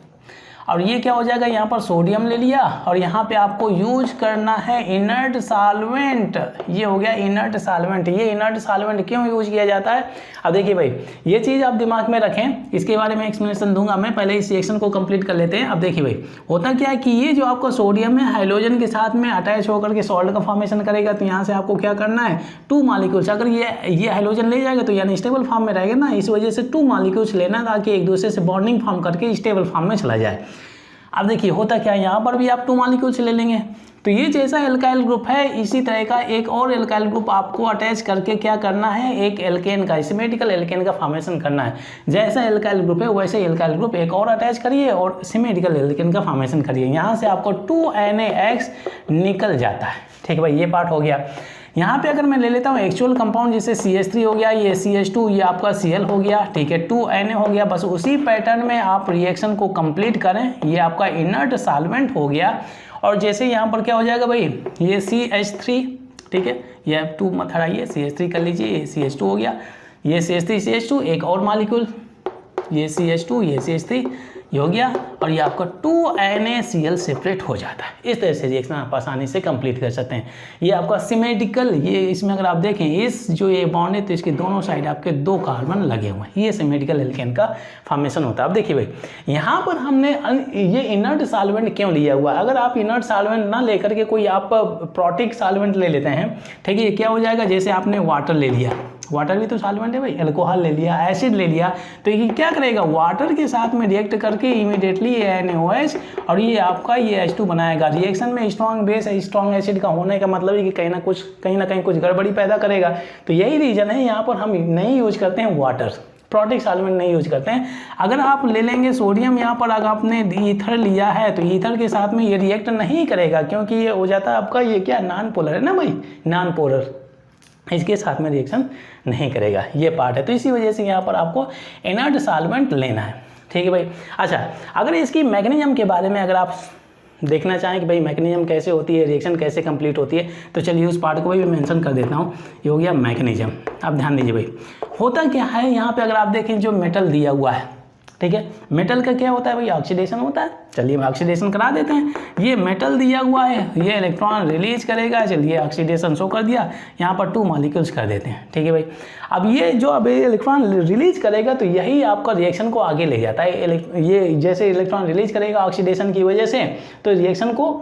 और ये क्या हो जाएगा, यहाँ पर सोडियम ले लिया और यहाँ पे आपको यूज करना है इनर्ट सॉल्वेंट। ये हो गया इनर्ट सॉल्वेंट। ये इनर्ट सॉल्वेंट क्यों यूज किया जाता है, अब देखिए भाई ये चीज़ आप दिमाग में रखें, इसके बारे में एक्सप्लेनेशन दूंगा मैं, पहले इस रिएक्शन को कंप्लीट कर लेते हैं। अब देखिए भाई होता क्या है कि ये जो आपका सोडियम है हाइड्रोजन के साथ में अटैच होकर के सॉल्ट का फॉर्मेशन करेगा। तो यहाँ से आपको क्या करना है, 2 मॉलिक्यूल्स, अगर ये हाइड्रोजन ले जाएगा तो यानी स्टेबल फॉर्म में रहेगा ना, इस वजह से 2 मॉलिक्यूल्स लेना ताकि एक दूसरे से बॉन्डिंग फॉर्म करके स्टेबल फॉर्म में चला जाए। अब देखिए होता क्या है, यहाँ पर भी आप 2 मॉलिक्यूल्स ले लेंगे, तो ये जैसा एल्काइल ग्रुप है इसी तरह का एक और एल्काइल ग्रुप आपको अटैच करके क्या करना है, एक एल्केन का सिमेट्रिकल एल्केन का फॉर्मेशन करना है। जैसा एल्काइल ग्रुप है वैसे एल्काइल ग्रुप एक और अटैच करिए और सिमेट्रिकल एल्केन का फॉर्मेशन करिए। यहाँ से आपको 2NaX निकल जाता है। ठीक है भाई, ये पार्ट हो गया। यहाँ पे अगर मैं ले लेता हूँ एक्चुअल कंपाउंड, जैसे CH3 हो गया, ये CH2, ये आपका Cl हो गया, ठीक है, 2Na हो गया। बस उसी पैटर्न में आप रिएक्शन को कंप्लीट करें। ये आपका इनर्ट सॉल्वेंट हो गया। और जैसे यहाँ पर क्या हो जाएगा भाई, ये CH3, ठीक है, ये 2 मत हटाइए, CH3 कर लीजिए, ये CH2 हो गया, ये CH3 CH2 एक और मॉलिक्यूल, ये CH2 ये CH3 ये हो गया, और ये आपका 2NaCl सेपरेट हो जाता है। इस तरह से रिएक्शन आप आसानी से कंप्लीट कर सकते हैं। ये आपका सिमेट्रिकल, ये इसमें अगर आप देखें इस जो ये बॉन्ड है तो इसके दोनों साइड आपके 2 कार्बन लगे हुए हैं, ये सिमेट्रिकल एल्केन का फॉर्मेशन होता है। अब देखिए भाई, यहाँ पर हमने ये इनर्ट सॉल्वेंट क्यों लिया हुआ है। अगर आप इनर्ट सॉल्वेंट ना लेकर के कोई आप प्रोटिक सॉल्वेंट ले लेते हैं, ठीक है, ये क्या हो जाएगा, जैसे आपने वाटर ले लिया, वाटर भी तो सॉल्वेंट है भाई, अल्कोहल ले लिया, एसिड ले लिया, तो ये क्या करेगा, वाटर के साथ में रिएक्ट करके इमीडिएटली ये NaOH और ये आपका ये H2 बनाएगा। रिएक्शन में स्ट्रॉन्ग बेस स्ट्रॉन्ग एसिड का होने का मतलब है कि कहीं ना कहीं कुछ गड़बड़ी पैदा करेगा। तो यही रीज़न है यहाँ पर हम नहीं यूज करते हैं वाटर, प्रोटिक सॉल्वेंट नहीं यूज करते हैं। अगर आप ले लेंगे सोडियम, यहाँ पर अगर आपने ईथर लिया है तो ईथर के साथ में ये रिएक्ट नहीं करेगा, क्योंकि ये हो जाता है आपका ये क्या नॉन पोलर है ना भाई, नॉन पोलर, इसके साथ में रिएक्शन नहीं करेगा, ये पार्ट है। तो इसी वजह से यहाँ पर आपको इनर्ट सॉल्वेंट लेना है। ठीक है भाई। अच्छा, अगर इसकी मैकेनिज्म के बारे में अगर आप देखना चाहें कि भाई मैकेनिज्म कैसे होती है, रिएक्शन कैसे कंप्लीट होती है, तो चलिए उस पार्ट को भी मेंशन कर देता हूँ। ये हो गया मैकेनिज्म। अब ध्यान दीजिए भाई, होता क्या है यहाँ पे, अगर आप देखें जो मेटल दिया हुआ है, ठीक है, मेटल का क्या होता है भाई, ऑक्सीडेशन होता है। चलिए हम ऑक्सीडेशन करा देते हैं। ये मेटल दिया हुआ है, ये इलेक्ट्रॉन रिलीज करेगा, चलिए ऑक्सीडेशन शो कर दिया, यहाँ पर 2 मॉलिक्यूल्स कर देते हैं। ठीक है भाई, अब ये जो अब इलेक्ट्रॉन रिलीज करेगा तो यही आपका रिएक्शन को आगे ले जाता है। ये जैसे इलेक्ट्रॉन रिलीज करेगा ऑक्सीडेशन की वजह से, तो रिएक्शन को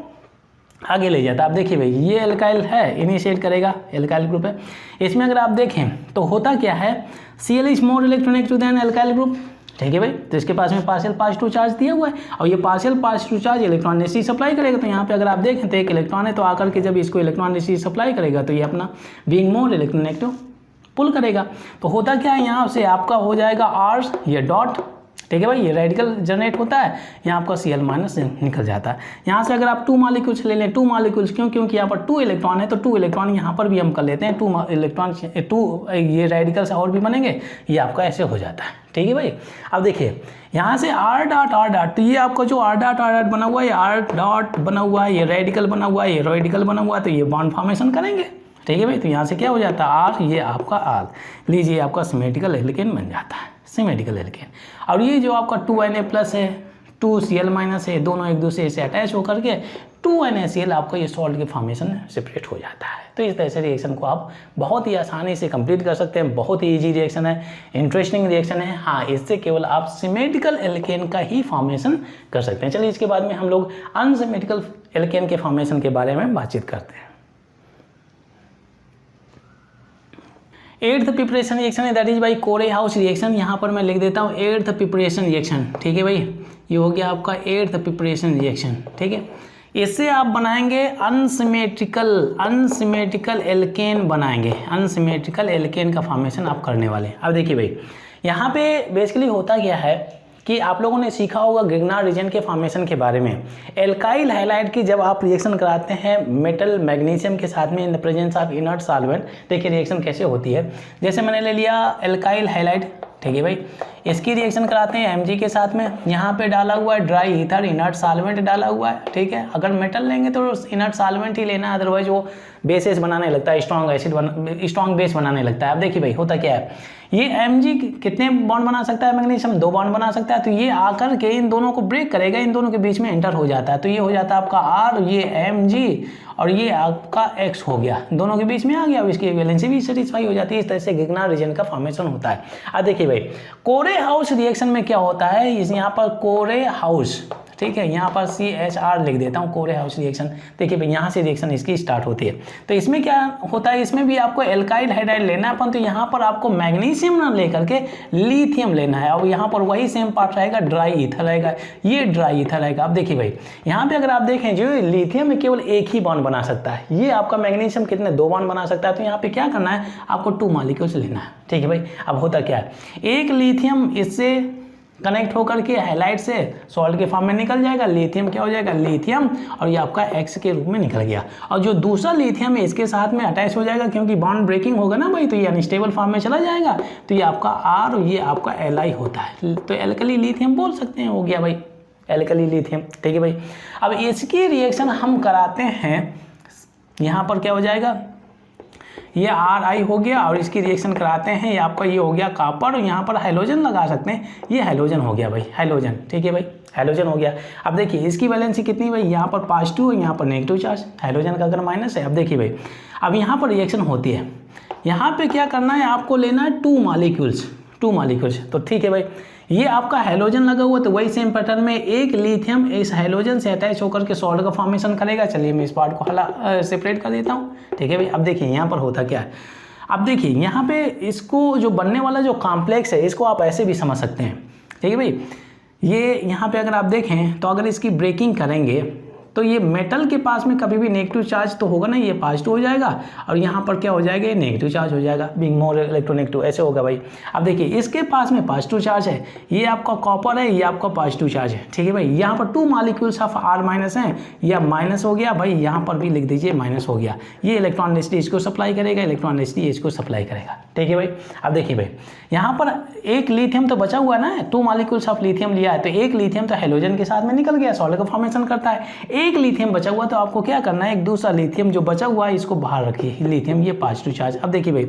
आगे ले जाता है। आप देखिए भाई, ये एल्काइल है, इनिशिएट करेगा, एल्काइल ग्रुप है। इसमें अगर आप देखें तो होता क्या है, Cl is more electronegative than alkyl group. ठीक है भाई, तो इसके पास में पार्शियल पॉजिटिव चार्ज दिया हुआ है, और ये partial positive charge electron receive supply करेगा। तो यहाँ पे अगर आप देखें तो एक इलेक्ट्रॉन है, तो आकर के जब इसको इलेक्ट्रॉन रिसीव सप्लाई करेगा तो ये अपना बीइंग मोर इलेक्ट्रोनेगेटिव पुल करेगा। तो होता क्या है, यहाँ से आपका हो जाएगा आर्स, ये डॉट, ठीक है भाई, ये रेडिकल जनरेट होता है, यहाँ आपका Cl माइनस निकल जाता है। यहाँ से अगर आप 2 मॉलिक्यूल्स ले लें, 2 मॉलिक्यूल्स क्यों, क्योंकि यहाँ पर 2 इलेक्ट्रॉन है, तो 2 इलेक्ट्रॉन यहाँ पर भी हम कर लेते हैं, 2 इलेक्ट्रॉन 2 ये रेडिकल्स और भी बनेंगे, ये आपका ऐसे हो जाता है। ठीक है भाई। अब देखिए यहाँ से R डॉट, तो ये आपका जो R डॉट बना हुआ है, R डॉट बना हुआ है, ये रेडिकल बना हुआ है, ये रेडिकल बना हुआ है, तो ये बॉन्ड फॉर्मेशन करेंगे। ठीक है भाई, तो यहाँ से क्या हो जाता है R, ये आपका R लीजिए, आपका सिमेट्रिकल एल्केन बन जाता है, सिमेट्रिकल एल्केन। और ये जो आपका 2Na प्लस है, 2Cl माइनस है, दोनों एक दूसरे से अटैच होकर के 2NaCl आपका ये सॉल्ट के फॉर्मेशन सेपरेट हो जाता है। तो इस तरह से रिएक्शन को आप बहुत ही आसानी से कंप्लीट कर सकते हैं। बहुत ही इजी रिएक्शन है, इंटरेस्टिंग रिएक्शन है। हाँ, इससे केवल आप सिमेट्रिकल एल्केन का ही फॉर्मेशन कर सकते हैं। चलिए इसके बाद में हम लोग अनसिमेट्रिकल एल्केन के फॉर्मेशन के बारे में बातचीत करते हैं। 8th प्रिपरेशन रिएक्शन है, दैट इज बाई कोरे हाउस रिएक्शन। यहाँ पर मैं लिख देता हूँ 8th प्रिपरेशन रिएक्शन। ठीक है भाई, ये हो गया आपका 8th प्रिपरेशन रिएक्शन। ठीक है, इससे आप बनाएंगे अनसिमेट्रिकल एल्केन बनाएंगे, अनसिमेट्रिकल एल्केन का फॉर्मेशन आप करने वाले। अब देखिए भाई, यहाँ पे बेसिकली होता क्या है कि आप लोगों ने सीखा होगा ग्रिग्नार्ड रीजन के फॉर्मेशन के बारे में। एल्काइल हैलाइड की जब आप रिएक्शन कराते हैं मेटल मैग्नीशियम के साथ में in the presence of inert solvent, देखिए रिएक्शन कैसे होती है। जैसे मैंने ले लिया एल्काइल हैलाइड, ठीक है भाई, इसकी रिएक्शन कराते हैं Mg के साथ में। यहाँ पे डाला हुआ है ड्राई ईथर, इनर्ट सॉल्वेंट डाला हुआ है। ठीक है, अगर मेटल लेंगे तो इनर्ट सॉल्वेंट ही लेना, अदरवाइज वो बेसेस बनाने लगता है, स्ट्रॉन्ग बेस बनाने लगता है। अब देखिए भाई, होता क्या है, ये Mg कितने बॉन्ड बना सकता है, मैग्नीशियम 2 बॉन्ड बना सकता है। तो ये आकर के इन दोनों को ब्रेक करेगा, इन दोनों के बीच में एंटर हो जाता है। तो ये हो जाता है आपका R, ये Mg और ये आपका X हो गया, दोनों के बीच में आ गया। अब इसकी वैलेंसी भी सेटिस्फाई हो जाती है। इस तरह से ग्रिग्नार्ड रीजन का फॉर्मेशन होता है। अब देखिए भाई, कोरे हाउस रिएक्शन में क्या होता है, इस यहाँ पर कोरे हाउस, ठीक है, यहाँ पर CHR लिख देता हूँ, कोरे हाउस रिएक्शन। देखिए भाई, यहाँ से रिएक्शन इसकी स्टार्ट होती है। तो इसमें क्या होता है, इसमें भी आपको एल्काइल हाइड्राइड लेना है अपन, तो यहाँ पर आपको मैग्नीशियम ना लेकर के लिथियम लेना है। और यहाँ पर वही सेम पार्ट रहेगा, ड्राई ईथर रहेगा, ये ड्राई ईथर रहेगा। अब देखिए भाई यहाँ पे अगर आप देखें जो लिथियम में केवल एक ही बॉन्ड बना सकता है, ये आपका मैग्नीशियम कितने 2 बॉन्ड बना सकता है। तो यहाँ पे क्या करना है, आपको 2 मॉलिक्यूल्स लेना है, ठीक है भाई। अब होता क्या है, एक लिथियम इससे कनेक्ट होकर के हैलाइड से सॉल्ट के फॉर्म में निकल जाएगा, लिथियम क्या हो जाएगा, लिथियम, और ये आपका X के रूप में निकल गया। और जो दूसरा लिथियम है इसके साथ में अटैच हो जाएगा, क्योंकि बॉन्ड ब्रेकिंग होगा ना भाई, तो ये अनस्टेबल फॉर्म में चला जाएगा, तो ये आपका R और ये आपका Li होता है। तो एल्कली लिथियम बोल सकते हैं, हो गया भाई एल्कली लिथियम, ठीक है भाई। अब इसकी रिएक्शन हम कराते हैं, यहाँ पर क्या हो जाएगा, ये Ri हो गया, और इसकी रिएक्शन कराते हैं, ये आपका ये हो गया कॉपर, और यहाँ पर हाइड्रोजन लगा सकते हैं, ये हाइड्रोजन हो गया भाई, हाइड्रोजन, ठीक है भाई, हाइड्रोजन हो गया। अब देखिए इसकी वैलेंसी कितनी भाई, यहाँ पर पॉजिटिव है, यहाँ पर नेगेटिव चार्ज, हाइड्रोजन का अगर माइनस है। अब देखिए भाई अब यहाँ पर रिएक्शन होती है, यहाँ पे क्या करना है, आपको लेना है 2 मॉलिक्यूल्स, तो ठीक है भाई। ये आपका हैलोजन लगा हुआ, तो वही सेम पैटर्न में एक लिथियम इस हैलोजन से अटैच होकर के सॉल्ट का फॉर्मेशन करेगा। चलिए मैं इस पार्ट को सेपरेट कर देता हूँ, ठीक है भाई। अब देखिए यहाँ पर होता क्या है, अब देखिए यहाँ पे इसको जो बनने वाला जो कॉम्प्लेक्स है, इसको आप ऐसे भी समझ सकते हैं, ठीक है भाई। ये यहाँ पे अगर आप देखें तो अगर इसकी ब्रेकिंग करेंगे तो ये मेटल के पास में कभी भी नेगेटिव चार्ज तो होगा ना, ये पॉजिटिव हो जाएगा, और यहाँ पर क्या हो जाएगा, ये नेगेटिव चार्ज हो जाएगा, बिंग मोर इलेक्ट्रोनेगेटिव, ऐसे होगा भाई। अब देखिए इसके पास में पॉजिटिव चार्ज है, ये आपका कॉपर है, ये आपका पॉजिटिव चार्ज है, ठीक है भाई। यहाँ पर 2 मॉलिक्यूल्स ऑफ R माइनस हैं, यह माइनस हो गया भाई, यहाँ पर भी लिख दीजिए माइनस हो गया। ये इलेक्ट्रॉन डेंसिटी इसको सप्लाई करेगा, इलेक्ट्रॉन डेंसिटी इसको सप्लाई करेगा, ठीक है भाई। अब देखिए भाई यहाँ पर एक लिथियम तो बचा हुआ ना, 2 मॉलिक्यूल्स ऑफ लिथियम लिया है, तो एक लिथियम तो हैलोजन के साथ में निकल गया, सॉल्ट का फॉर्मेशन करता है। एक लिथियम बचा हुआ, तो आपको क्या करना है, एक दूसरा लिथियम जो बचा हुआ है इसको बाहर रखिए, लिथियम ये पॉजिटिव चार्ज। अब देखिए भाई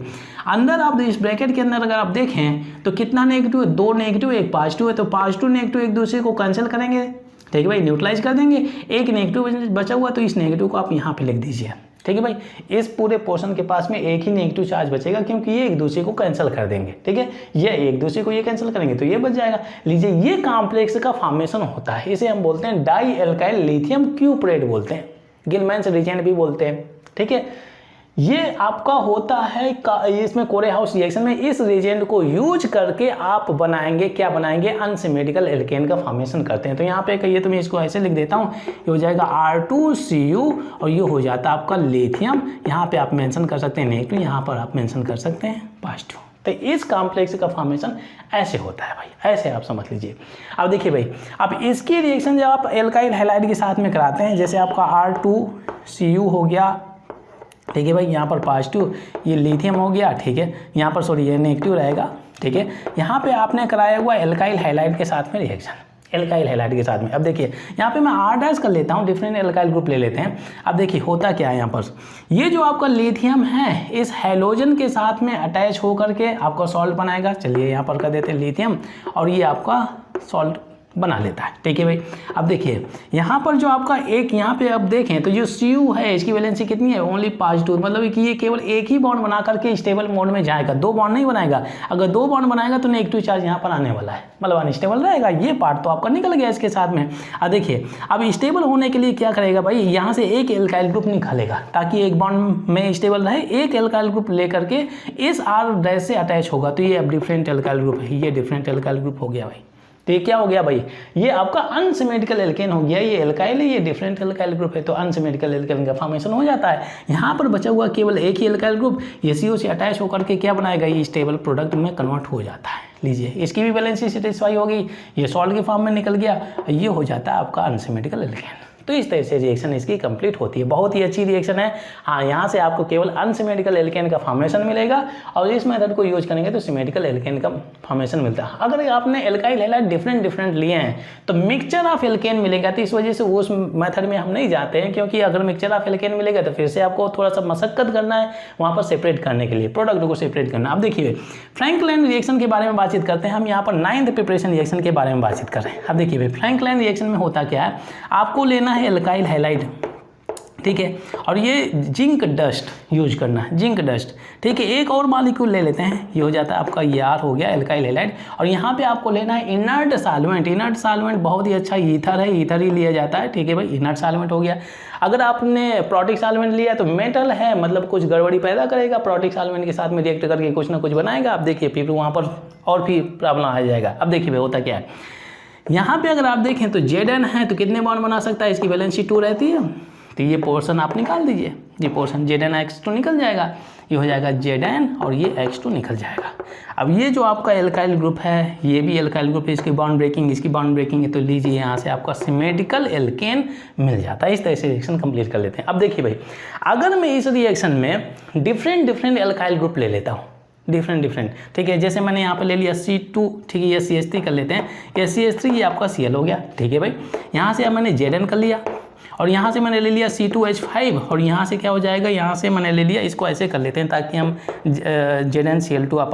अंदर आप इस ब्रैकेट के अंदर अगर आप देखें तो कितना नेगेटिव है, 2 नेगेटिव एक पॉजिटिव है, तो पॉजिटिव नेगेटिव एक दूसरे को कैंसिल करेंगे, ठीक है भाई, न्यूट्रलाइज कर देंगे। एक नेगेटिव बचा हुआ, तो इस नेगेटिव को आप यहाँ पे लिख दीजिए, ठीक है भाई। इस पूरे पोर्शन के पास में एक ही नेगेटिव चार्ज बचेगा, क्योंकि ये एक दूसरे को कैंसिल कर देंगे, ठीक है। ये एक दूसरे को ये कैंसिल करेंगे तो ये बच जाएगा। लीजिए ये कॉम्प्लेक्स का फॉर्मेशन होता है, इसे हम बोलते हैं डाई एल्काइल लिथियम क्यूप्रेट बोलते हैं, गिलमैन्स रिएजेंट भी बोलते हैं, ठीक है। ये आपका होता है इसमें कोरेहाउस रिएक्शन में, इस रिएजेंट को यूज करके आप बनाएंगे, क्या बनाएंगे, अनसिमेट्रिकल एल्केन का फॉर्मेशन करते हैं। तो यहाँ पे कहिए तो मैं इसको ऐसे लिख देता हूँ, ये हो जाएगा R2Cu, और ये हो जाता है आपका लिथियम। यहाँ पे आप मेंशन कर सकते हैं नेगेटिव, यहाँ पर आप मेंशन कर सकते हैं पॉजिटिव। तो इस कॉम्प्लेक्स का फॉर्मेशन ऐसे होता है भाई, ऐसे आप समझ लीजिए। अब देखिए भाई अब इसकी रिएक्शन जब आप एल्काइल हैलाइड के साथ में कराते हैं, जैसे आपका R2Cu हो गया, ठीक है भाई, यहाँ पर पॉजिटिव ये लिथियम हो गया, ठीक है, यहाँ पर सॉरी ये नेगेटिव रहेगा, ठीक है। यहाँ पे आपने कराया हुआ एल्काइल हैलाइड के साथ में रिएक्शन, एल्काइल हैलाइड के साथ में। अब देखिए यहाँ पे मैं R' कर लेता हूँ, डिफरेंट एल्काइल ग्रुप ले लेते हैं। अब देखिए होता क्या है, यहाँ पर ये जो आपका लिथियम है इस हैलोजन के साथ में अटैच होकर के आपका सॉल्ट बनाएगा। चलिए यहाँ पर कर देते हैं लिथियम, और ये आपका सॉल्ट बना लेता है, ठीक है भाई। अब देखिए यहाँ पर जो आपका एक यहाँ पे अब देखें तो जो Cu है इसकी वैलेंसी कितनी है, ओनली पॉजिटिव, मतलब कि ये केवल एक ही बॉन्ड बना करके स्टेबल मोड में जाएगा, 2 बॉन्ड नहीं बनाएगा। अगर 2 बॉन्ड बनाएगा तो नेगेटिव चार्ज यहाँ पर आने वाला है, मतलब अनस्टेबल रहेगा। ये पार्ट तो आपका निकल गया इसके साथ में। अब देखिए अब स्टेबल होने के लिए क्या करेगा भाई, यहाँ से एक एल्काइल ग्रुप निकालेगा ताकि एक बॉन्ड में स्टेबल रहे। एक एल्काइल ग्रुप लेकर के इस R' से अटैच होगा, तो ये अब डिफरेंट एल्काइल ग्रुप है, ये डिफरेंट एल्काइल ग्रुप हो गया भाई। तो ये क्या हो गया भाई, ये आपका अनसिमेट्रिकल एल्केन हो गया। ये एल्काइल है, ये डिफरेंट एल्काइल ग्रुप है, तो अनसिमेट्रिकल एल्केन का फॉर्मेशन हो जाता है। यहाँ पर बचा हुआ केवल एक ही एल्काइल ग्रुप, ये CO से अटैच होकर के क्या बनाएगा, ये स्टेबल प्रोडक्ट में कन्वर्ट हो जाता है। लीजिए इसकी भी वैलेंसी सेटिस्फाई हो गई, ये सॉल्ट के फॉर्म में निकल गया, ये हो जाता है आपका अनसिमेट्रिकल एल्केन। तो इस तरह से रिएक्शन इसकी कंप्लीट होती है। बहुत ही अच्छी रिएक्शन है। हाँ, यहाँ से आपको केवल अनसिमेट्रिकल एल्केन का फॉर्मेशन मिलेगा, और इस मेथड को यूज करेंगे तो सिमेट्रिकल एल्केन का फॉर्मेशन मिलता है। अगर आपने एल्काइल हैलाइड डिफरेंट लिए हैं तो मिक्सचर ऑफ एल्केन मिलेगा। तो इस वजह से उस मेथड में हम नहीं जाते हैं, क्योंकि अगर मिक्सचर ऑफ एल्केन मिलेगा तो फिर से आपको थोड़ा सा मशक्कत करना है वहाँ पर सेपरेट करने के लिए, प्रोडक्ट को सेपरेट करना। अब देखिए फ्रैंकलाइन रिएक्शन के बारे में बातचीत करते हैं हम। यहाँ पर 9th प्रिपरेशन रिएक्शन के बारे में बातचीत कर रहे हैं। अब देखिए फ्रैंकलाइन रिएक्शन में होता क्या है, आपको लेना है एल्काइल हैलाइड, ठीक है। और ये जिंक डस्ट यूज करना है, जिंक डस्ट, ठीक है। एक और मॉलिक्यूल ले लेते हैं, ये हो जाता है आपका ये R हो गया एल्काइल हैलाइड। और यहाँ पे आपको लेना है इनर्ट सॉल्वेंट। इनर्ट सॉल्वेंट बहुत ही अच्छा ईथर है, ईथर ही लिया जाता है, ठीक है भाई। इनर्ट सॉल्वेंट हो गया। अगर आपने प्रोटिक सॉल्वेंट लिया तो मेटल है, मतलब कुछ गड़बड़ी पैदा करेगा, प्रोटिक सॉल्वेंट के साथ में रिएक्ट करके कुछ ना कुछ बनाएगा। आप देखिए फिर वहाँ पर और भी प्रॉब्लम आ जाएगा। अब देखिए भाई होता क्या है, यहाँ पे अगर आप देखें तो Zn है तो कितने बॉन्ड बना सकता है, इसकी वैलेंसी 2 रहती है, तो ये पोर्शन आप निकाल दीजिए, ये पोर्शन ZnX2 निकल जाएगा, ये हो जाएगा Zn और ये X2 निकल जाएगा। अब ये जो आपका एल्काइल ग्रुप है, ये भी एल्काइल ग्रुप है, इसकी बॉन्ड ब्रेकिंग, इसकी बॉन्ड ब्रेकिंग है, तो लीजिए यहाँ से आपका सिमेट्रिकल एल्केन मिल जाता है। इस तरह से रिएक्शन कंप्लीट कर लेते हैं। अब देखिए भाई, अगर मैं इस रिएक्शन में डिफरेंट एल्काइल ग्रुप ले लेता हूँ, डिफरेंट, ठीक है। जैसे मैंने यहाँ पे ले लिया C2, ठीक है, ये CH3 कर लेते हैं, ये CH3 ये आपका Cl हो गया, ठीक है भाई। यहाँ से अब मैंने Zn कर लिया और यहाँ से मैंने ले लिया C2H5 और यहाँ से क्या हो जाएगा, यहाँ से मैंने ले लिया, इसको ऐसे कर लेते हैं ताकि हम ZnCl2 आप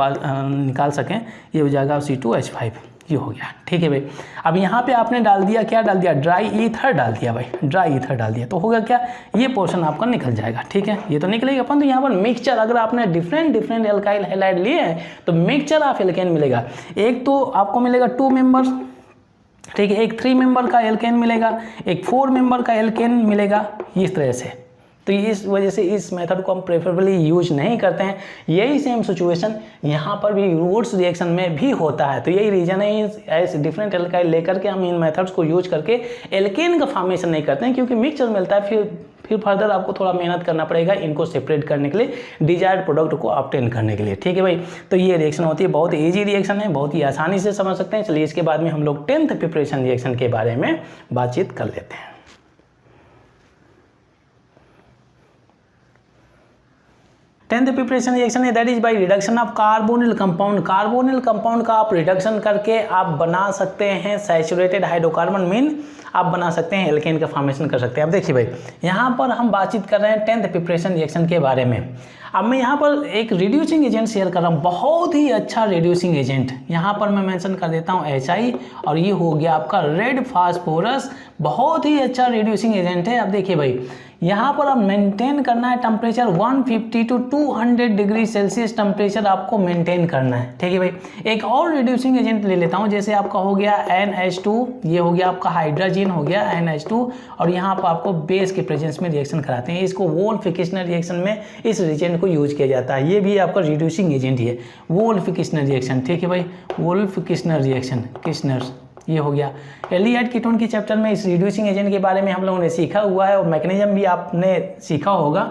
निकाल सकें। ये हो जाएगा C2H5, ये हो गया, ठीक है भाई। अब यहाँ पे आपने डाल दिया, क्या डाल दिया, ड्राई ईथर डाल दिया भाई, ड्राई ईथर डाल दिया, तो होगा क्या, ये पोर्शन आपका निकल जाएगा, ठीक है। ये तो निकलेगा अपन, तो यहाँ पर मिक्सचर, अगर आपने डिफरेंट एल्काइल हैलाइड लिए हैं तो मिक्सचर ऑफ एल्केन मिलेगा। एक तो आपको मिलेगा 2 मेंबर्स, ठीक है, एक 3 मेंबर का एल्केन मिलेगा, एक 4 मेंबर का एल्केन मिलेगा, इस तरह से। तो इस वजह से इस मेथड को हम प्रेफरेबली यूज नहीं करते हैं। यही सेम सिचुएशन यहाँ पर भी वुड्स रिएक्शन में भी होता है। तो यही रीजन है, ऐसे डिफरेंट एल्काइल लेकर के हम इन मेथड्स को यूज करके एल्केन का फॉर्मेशन नहीं करते हैं, क्योंकि मिक्सचर मिलता है, फिर फर्दर आपको थोड़ा मेहनत करना पड़ेगा इनको सेपरेट करने के लिए, डिजायर्ड प्रोडक्ट को ऑब्टेन करने के लिए, ठीक है भाई। तो ये रिएक्शन होती है, बहुत ईजी रिएक्शन है, बहुत ही आसानी से समझ सकते हैं। चलिए इसके बाद में हम लोग 10th प्रिपरेशन रिएक्शन के बारे में बातचीत कर लेते हैं। 10th प्रिपरेशन रिएक्शन है that is by reduction of carbonyl compound. Carbonyl compound का आप रिडक्शन करके आप बना सकते हैं सैचुरेटेड हाइड्रोकार्बन, मीन आप बना सकते हैं एल्केन का फॉर्मेशन कर सकते हैं। अब देखिए भाई, यहाँ पर हम बातचीत कर रहे हैं 10th प्रिपरेशन रिएक्शन के बारे में। अब मैं यहाँ पर एक रिड्यूसिंग एजेंट शेयर कर रहा हूँ, बहुत ही अच्छा रिड्यूसिंग एजेंट। यहाँ पर मैं मेंशन कर देता हूँ HI, और ये हो गया आपका रेड फास्फोरस, बहुत ही अच्छा रिड्यूसिंग एजेंट है। अब देखिए भाई, यहाँ पर आप मेंटेन करना है temperature 150 to 200 degree Celsius temperature आपको मेंटेन करना है, ठीक है भाई। एक और रिड्यूसिंग एजेंट ले लेता हूँ, जैसे आपका हो गया NH2, ये हो गया आपका हाइड्रोजन हो गया NH2, और यहाँ पर आपको बेस के प्रेजेंस में रिएक्शन कराते हैं। इसको वोल्फ-किस्नर रिएक्शन में इस रिएजेंट को यूज किया जाता है। ये भी आपका रिड्यूसिंग एजेंट ही है, वोल्फ-किस्नर रिएक्शन, ठीक है भाई, वोल्फ-किस्नर रिएक्शन, किस्नर, ये हो गया। एल्डिहाइड कीटोन के चैप्टर में इस रिड्यूसिंग एजेंट के बारे में हम लोगों ने सीखा हुआ है और मैकेनिज्म भी आपने सीखा होगा।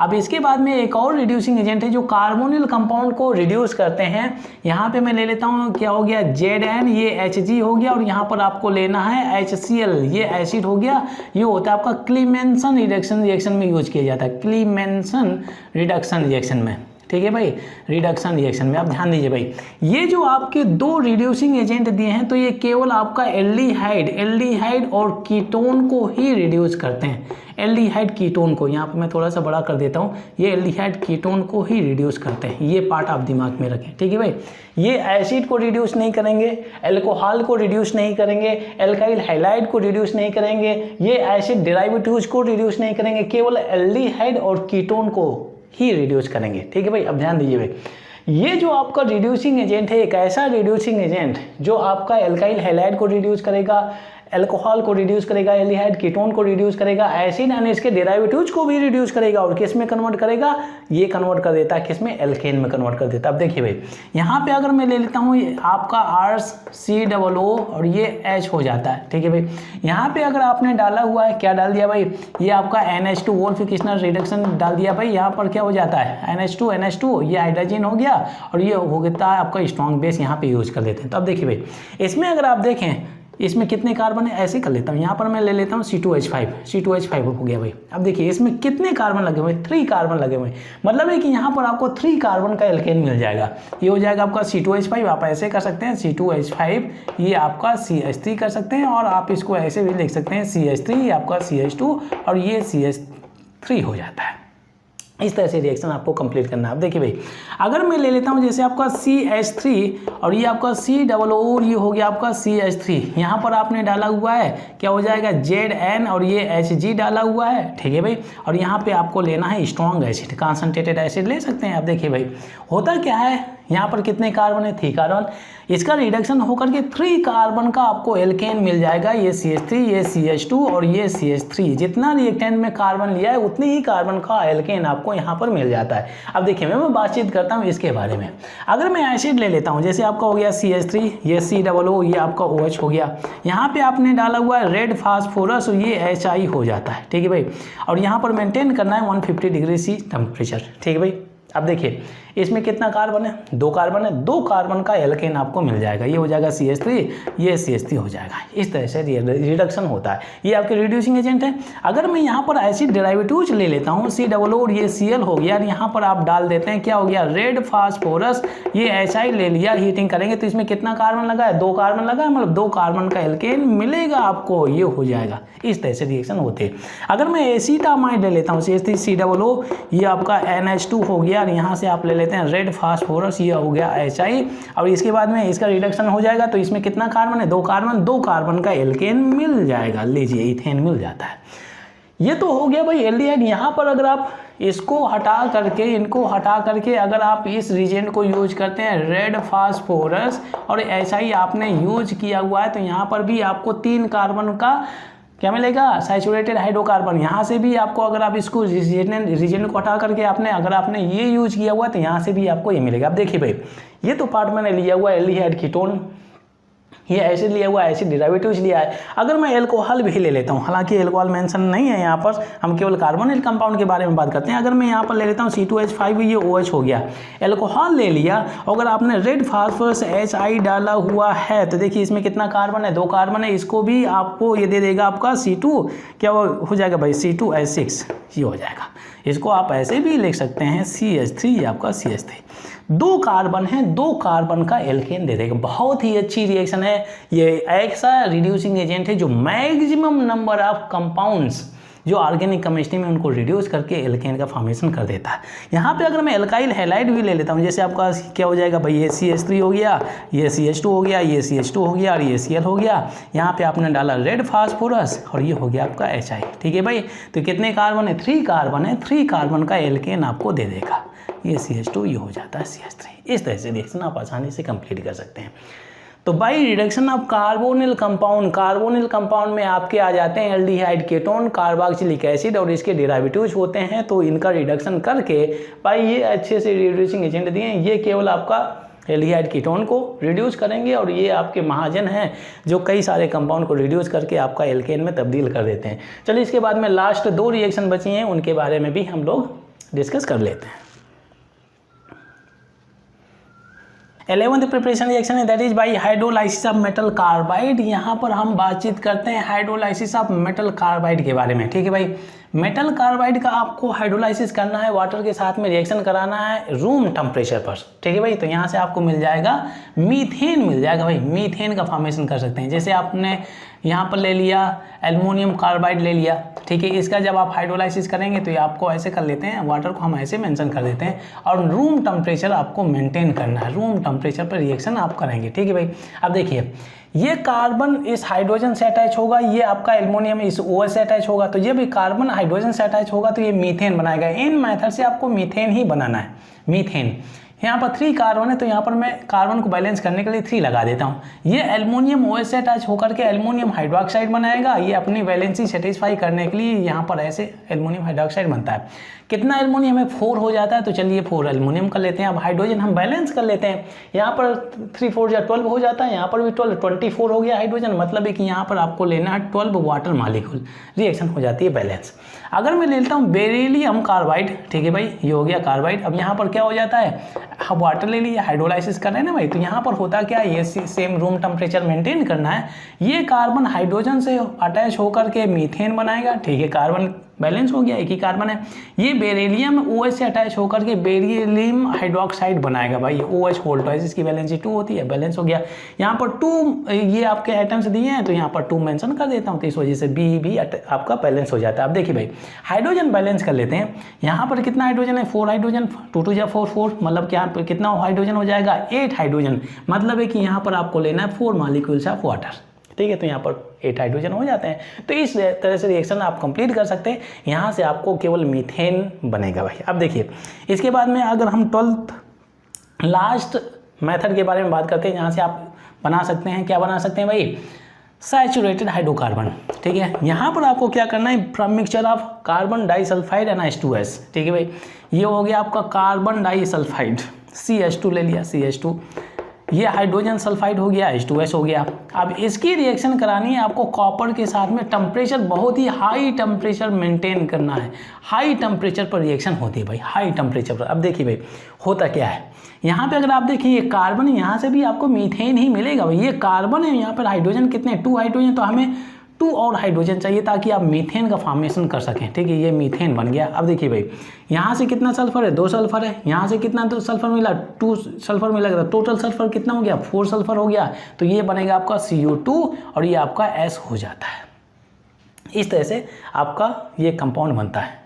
अब इसके बाद में एक और रिड्यूसिंग एजेंट है जो कार्बोनिल कंपाउंड को रिड्यूस करते हैं। यहाँ पे मैं ले लेता हूँ, क्या हो गया, Zn, ये Hg हो गया, और यहाँ पर आपको लेना है HCl, ये एसिड हो गया। ये होता है आपका क्लीमेंसन रिडक्शन में यूज किया जाता है, क्लीमेंसन रिडक्शन रिएक्शन में, ठीक है भाई, रिडक्शन रिएक्शन में। आप ध्यान दीजिए भाई, ये जो आपके 2 रिड्यूसिंग एजेंट दिए हैं तो ये केवल आपका एल्डिहाइड और कीटोन को ही रिड्यूस करते हैं। एल्डिहाइड कीटोन को, यहाँ पे मैं थोड़ा सा बड़ा कर देता हूँ, ये एल्डिहाइड कीटोन को ही रिड्यूस करते हैं। ये पार्ट आप दिमाग में रखें, ठीक है भाई। ये एसिड को रिड्यूस नहीं करेंगे, एल्कोहल को रिड्यूस नहीं करेंगे, एल्काइल हैलाइड को रिड्यूस नहीं करेंगे, ये एसिड डेरिवेटिव्स को रिड्यूस नहीं करेंगे, केवल एल्डिहाइड और कीटोन को ही रिड्यूस करेंगे, ठीक है भाई। अब ध्यान दीजिए भाई, ये जो आपका रिड्यूसिंग एजेंट है, एक ऐसा रिड्यूसिंग एजेंट जो आपका एल्काइल हैलाइड को रिड्यूस करेगा, अल्कोहल को रिड्यूस करेगा, एल्डिहाइड कीटोन को रिड्यूस करेगा, एसिड एंड इसके डेरिवेटिव्स को भी रिड्यूस करेगा, और किस में कन्वर्ट करेगा, ये कन्वर्ट कर देता है किस में, एल्केन में कन्वर्ट कर देता है। अब देखिए भाई, यहाँ पे अगर मैं ले लेता हूँ आपका RCOO और ये H हो जाता है, ठीक है भाई। यहाँ पे अगर आपने डाला हुआ है, क्या डाल दिया भाई, ये आपका NH2 वोल्फ-किस्नर रिडक्शन डाल दिया भाई। यहाँ पर क्या हो जाता है, NH2 ये हाइड्रोजन हो गया, और ये हो गया आपका स्ट्रॉन्ग बेस, यहाँ पे यूज कर लेते हैं। तो अब देखिए भाई, इसमें अगर आप देखें इसमें कितने कार्बन है, ऐसे कर लेता हूँ, यहाँ पर मैं ले लेता हूँ C2H5 हो गया भाई। अब देखिए इसमें कितने कार्बन लगे हुए, 3 कार्बन लगे हुए, मतलब है कि यहाँ पर आपको 3 कार्बन का एल्केन मिल जाएगा। ये हो जाएगा आपका C2H5, आप ऐसे कर सकते हैं C2H5, ये आपका CH3 कर सकते हैं, और आप इसको ऐसे भी लिख सकते हैं CH3, ये आपका CH2 और ये CH3 हो जाता है। इस तरह से रिएक्शन आपको कंप्लीट करना है। अब देखिए भाई, अगर मैं ले लेता हूँ जैसे आपका CH3 और ये आपका COO, ये हो गया आपका CH3, यहाँ पर आपने डाला हुआ है क्या हो जाएगा ZN और ये Hg डाला हुआ है, ठीक है भाई। और यहाँ पे आपको लेना है स्ट्रॉन्ग एसिड, कॉन्सनट्रेटेड एसिड ले सकते हैं। अब देखिए भाई, होता क्या है, यहाँ पर कितने कार्बन है, 3 कार्बन, इसका रिडक्शन होकर के 3 कार्बन का आपको एल्केन मिल जाएगा। ये CH3, ये CH2 और ये CH3, जितना रिएक्टेंट में कार्बन लिया है उतनी ही कार्बन का एल्केन आपको यहाँ पर मिल जाता है। अब देखिए मैं बातचीत करता हूँ इसके बारे में। अगर मैं एसिड ले लेता हूँ, जैसे आपका हो गया CH3, ये COO, ये आपका OH हो गया, यहाँ पे आपने डाला हुआ है रेड फास्फोरस, ये HI हो जाता है, ठीक है भाई। और यहाँ पर मेंटेन करना है 150 डिग्री C टेम्परेचर, ठीक है भाई। अब देखिए इसमें कितना कार्बन है, 2 कार्बन है, 2 कार्बन का एल्केन आपको मिल जाएगा। ये हो जाएगा CH3, ये CH3 हो जाएगा। इस तरह से रिडक्शन होता है, ये आपके रिड्यूसिंग एजेंट है। अगर मैं यहाँ पर एसिड डेरिवेटिव्स ले लेता हूँ, COO और ये Cl हो गया, यहाँ पर आप डाल देते हैं क्या हो गया, रेड फास्फोरस, ये HI ले लिया, हीटिंग करेंगे तो इसमें कितना कार्बन लगा है, 2 कार्बन लगा है, मतलब 2 कार्बन का एल्केन मिलेगा आपको, ये हो जाएगा। इस तरह से रिएक्शन होते हैं। अगर मैं एसीटामाइड ले लेता हूँ, CH3COO, ये आपका NH2 हो गया, और यहाँ से आप ले लेते हैं रेड फास्फोरस, ये हो गया HI, और इसके बाद में इसका रिडक्शन हो जाएगा तो इसमें कितना कार्बन है, 2 कार्बन, 2 कार्बन का एल्केन मिल जाएगा। लीजिए इथेन मिल जाता है। ये तो हो गया भाई एल्डिहाइड। यहाँ पर अगर आप इसको हटा करके, इनको हटा करके अगर आप इस रीजेंट को यूज करते हैं, रेड फास्फोरस और HI आपने यूज किया हुआ है, तो यहाँ पर भी आपको 3 कार्बन का क्या मिलेगा, सैचुरेटेड हाइड्रोकार्बन। यहाँ से भी आपको, अगर आप इसको रीजन को हटा करके आपने, अगर आपने ये यूज किया हुआ तो यहाँ से भी आपको ये मिलेगा। अब देखिए भाई, ये तो पार्ट मैंने लिया हुआ एल्डिहाइड कीटोन, ये एसिड लिया हुआ है, एसिड डेरिवेटिव्स लिया है। अगर मैं एल्कोहल भी ले लेता हूँ, हालांकि एल्कोहल मेंशन नहीं है यहाँ पर, हम केवल कार्बोनिल कंपाउंड के बारे में बात करते हैं। अगर मैं यहाँ पर ले लेता हूँ C2H5, ये OH हो गया, एल्कोहल ले लिया, अगर आपने रेड फास्फोरस HI डाला हुआ है तो देखिए इसमें कितना कार्बन है, 2 कार्बन है, इसको भी आपको ये दे देगा आपका C2, क्या हो जाएगा भाई, C2H6, ये हो जाएगा। इसको आप ऐसे भी लिख सकते हैं CH3, ये आपका CH3, 2 कार्बन है, 2 कार्बन का एल्केन दे देगा। बहुत ही अच्छी रिएक्शन है, ये ऐसा रिड्यूसिंग एजेंट है जो मैक्सिमम नंबर ऑफ कंपाउंड्स जो ऑर्गेनिक केमिस्ट्री में उनको रिड्यूस करके एल्केन का फॉर्मेशन कर देता है। यहाँ पे अगर मैं एल्काइल हैलाइड भी ले लेता हूँ, जैसे आपका क्या हो जाएगा भाई, ये CH3 हो गया, ये CH2 हो गया, ये CH2 हो गया और ये Cl हो गया। यहाँ पे आपने डाला रेड फास्फोरस और ये हो गया आपका HI, ठीक है भाई। तो कितने कार्बन है, 3 कार्बन है, 3 कार्बन का एल्केन आपको दे देगा। ये CH2, ये हो जाता है CH3। इस तरह से रिएक्शन आप आसानी से कंप्लीट कर सकते हैं। तो by reduction of carbonyl compound, carbonyl compound में आपके आ जाते हैं एल्डिहाइड कीटोन, कार्बोक्सिलिक एसिड और इसके डेरिवेटिव्स होते हैं। तो इनका रिडक्शन करके भाई ये अच्छे से रिड्यूसिंग एजेंट दिए हैं, ये केवल आपका एल्डिहाइड कीटोन को रिड्यूस करेंगे और ये आपके महाजन हैं जो कई सारे कंपाउंड को रिड्यूस करके आपका एल्केन में तब्दील कर देते हैं। चलिए इसके बाद में लास्ट 2 रिएक्शन बची हैं, उनके बारे में भी हम लोग डिस्कस कर लेते हैं। 11th प्रिपरेशन रिएक्शन है, that is by hydrolysis of metal carbide. यहाँ पर हम बातचीत करते हैं हाइड्रोलाइसिस ऑफ मेटल कार्बाइड के बारे में, ठीक है भाई। मेटल कार्बाइड का आपको हाइड्रोलाइसिस करना है, वाटर के साथ में रिएक्शन कराना है रूम टेम्परेचर पर, ठीक है भाई। तो यहाँ से आपको मिल जाएगा मीथेन, मिल जाएगा भाई, मीथेन का फॉर्मेशन कर सकते हैं। जैसे आपने यहाँ पर ले लिया एल्युमिनियम कार्बाइड ले लिया, ठीक है। इसका जब आप हाइड्रोलाइसिस करेंगे तो ये आपको ऐसे कर लेते हैं, वाटर को हम ऐसे मेंशन कर देते हैं और रूम टेम्परेचर आपको मेंटेन करना है, रूम टेम्परेचर पर रिएक्शन आप करेंगे, ठीक है भाई। अब देखिए ये कार्बन इस हाइड्रोजन से अटैच होगा, ये आपका एल्युमिनियम इस OH से अटैच होगा, तो ये भी कार्बन हाइड्रोजन से अटैच होगा तो ये मीथेन बनाएगा। इन मेथड से आपको मीथेन ही बनाना है, मीथेन। यहाँ पर 3 कार्बन है तो यहाँ पर मैं कार्बन को बैलेंस करने के लिए 3 लगा देता हूँ। ये एल्युमिनियम OH से अटैच होकर के एल्युमिनियम हाइड्रोक्साइड बनाएगा, ये अपनी वैलेंसी सेटिस्फाई करने के लिए यहाँ पर ऐसे एल्युमिनियम हाइड्रोक्साइड बनता है। कितना एल्युमिनियम है, 4 हो जाता है, तो चलिए 4 एल्युमिनियम कर लेते हैं। अब हाइड्रोजन हम बैलेंस कर लेते हैं, यहाँ पर 3 4 या 12 हो जाता है, यहाँ पर भी 12, 24 हो गया हाइड्रोजन, मतलब है कि यहाँ पर आपको लेना है 12 वाटर मॉलिक्यूल, रिएक्शन हो जाती है बैलेंस। अगर मैं लेता हूँ बेरिलियम कार्बाइड, ठीक है भाई, ये हो गया कार्बाइड। अब यहाँ पर क्या हो जाता है, हम वाटर ले लिए, हाइड्रोलाइसिस कर रहे हैं ना भाई, तो यहाँ पर होता क्या है, ये सेम रूम टेम्परेचर मेंटेन करना है। ये कार्बन हाइड्रोजन से अटैच होकर के मीथेन बनाएगा, ठीक है। कार्बन बैलेंस हो गया, एक ही कार्बन है। ये बेरिलियम OH से अटैच होकर के बेरिलियम हाइड्रोक्साइड बनाएगा भाई, OH होल्ड, इसकी वैलेंसी 2 होती है, बैलेंस हो गया। यहाँ पर 2 ये आपके एटम्स दिए हैं तो यहाँ पर 2 मेंशन कर देता हूँ, तो इस वजह से बी भी आपका बैलेंस हो जाता है। अब देखिए भाई हाइड्रोजन बैलेंस कर लेते हैं। यहाँ पर कितना हाइड्रोजन है, 4 हाइड्रोजन, 2 2 जा 4 4, मतलब क्या कितना हाइड्रोजन हो जाएगा, 8 हाइड्रोजन। मतलब है कि यहाँ पर आपको लेना है 4 मॉलिक्यूल्स ऑफ वाटर, ठीक है, तो यहाँ पर 8 हाइड्रोजन हो जाते हैं। तो इस तरह से रिएक्शन आप कंप्लीट कर सकते हैं। यहाँ से आपको केवल मीथेन बनेगा भाई। अब देखिए इसके बाद में अगर हम 12th लास्ट मेथड के बारे में बात करते हैं, यहाँ से आप बना सकते हैं, क्या बना सकते हैं भाई, सैचुरेटेड हाइड्रोकार्बन, ठीक है। यहाँ पर आपको क्या करना है, from mixture of carbon disulphide and H2S, ठीक है भाई। ये हो गया आपका कार्बन डाइसल्फाइड, CH2 ले लिया, CH2, ये हाइड्रोजन सल्फाइड हो गया, H2S हो गया। अब इसकी रिएक्शन करानी है आपको कॉपर के साथ में, टेम्परेचर बहुत ही हाई टेम्परेचर मेंटेन करना है। हाई टेम्परेचर पर रिएक्शन होती है भाई, हाई टेम्परेचर पर। अब देखिए भाई होता क्या है, यहाँ पे अगर आप देखिए ये कार्बन, यहाँ से भी आपको मीथेन ही मिलेगा भाई। ये कार्बन है, यहाँ पर हाइड्रोजन कितने, 2 हाइड्रोजन, तो हमें 2 और हाइड्रोजन चाहिए ताकि आप मीथेन का फॉर्मेशन कर सकें, ठीक है। ये मीथेन बन गया। अब देखिए भाई यहाँ से कितना सल्फर है, 2 सल्फर है, यहाँ से कितना तो सल्फर मिला, 2 सल्फर मिला, टोटल सल्फर कितना हो गया, 4 सल्फर हो गया। तो ये बनेगा आपका CO2 और ये आपका S हो जाता है। इस तरह से आपका ये कंपाउंड बनता है,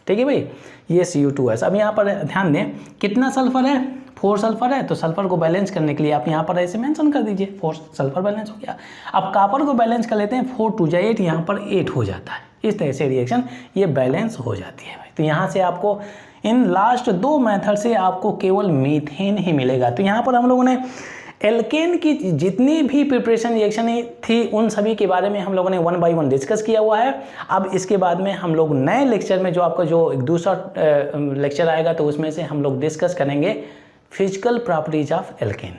ठीक है भाई, ये CO2S। अब यहाँ पर ध्यान दें कितना सल्फर है, 4 सल्फर है, तो सल्फर को बैलेंस करने के लिए आप यहाँ पर ऐसे मेंशन कर दीजिए, 4 सल्फर बैलेंस हो गया। अब कॉपर को बैलेंस कर लेते हैं, 4 2 जा 8, यहाँ पर 8 हो जाता है। इस तरह से रिएक्शन ये बैलेंस हो जाती है भाई। तो यहाँ से आपको इन लास्ट 2 मेथड से आपको केवल मीथेन ही मिलेगा। तो यहाँ पर हम लोगों ने एल्केन की जितनी भी प्रिपरेशन रिएक्शन थी उन सभी के बारे में हम लोगों ने 1 बाय 1 डिस्कस किया हुआ है। अब इसके बाद में हम लोग नए लेक्चर में जो आपका जो एक दूसरा लेक्चर आएगा तो उसमें से हम लोग डिस्कस करेंगे फिजिकल प्रॉपर्टीज ऑफ एल्केन।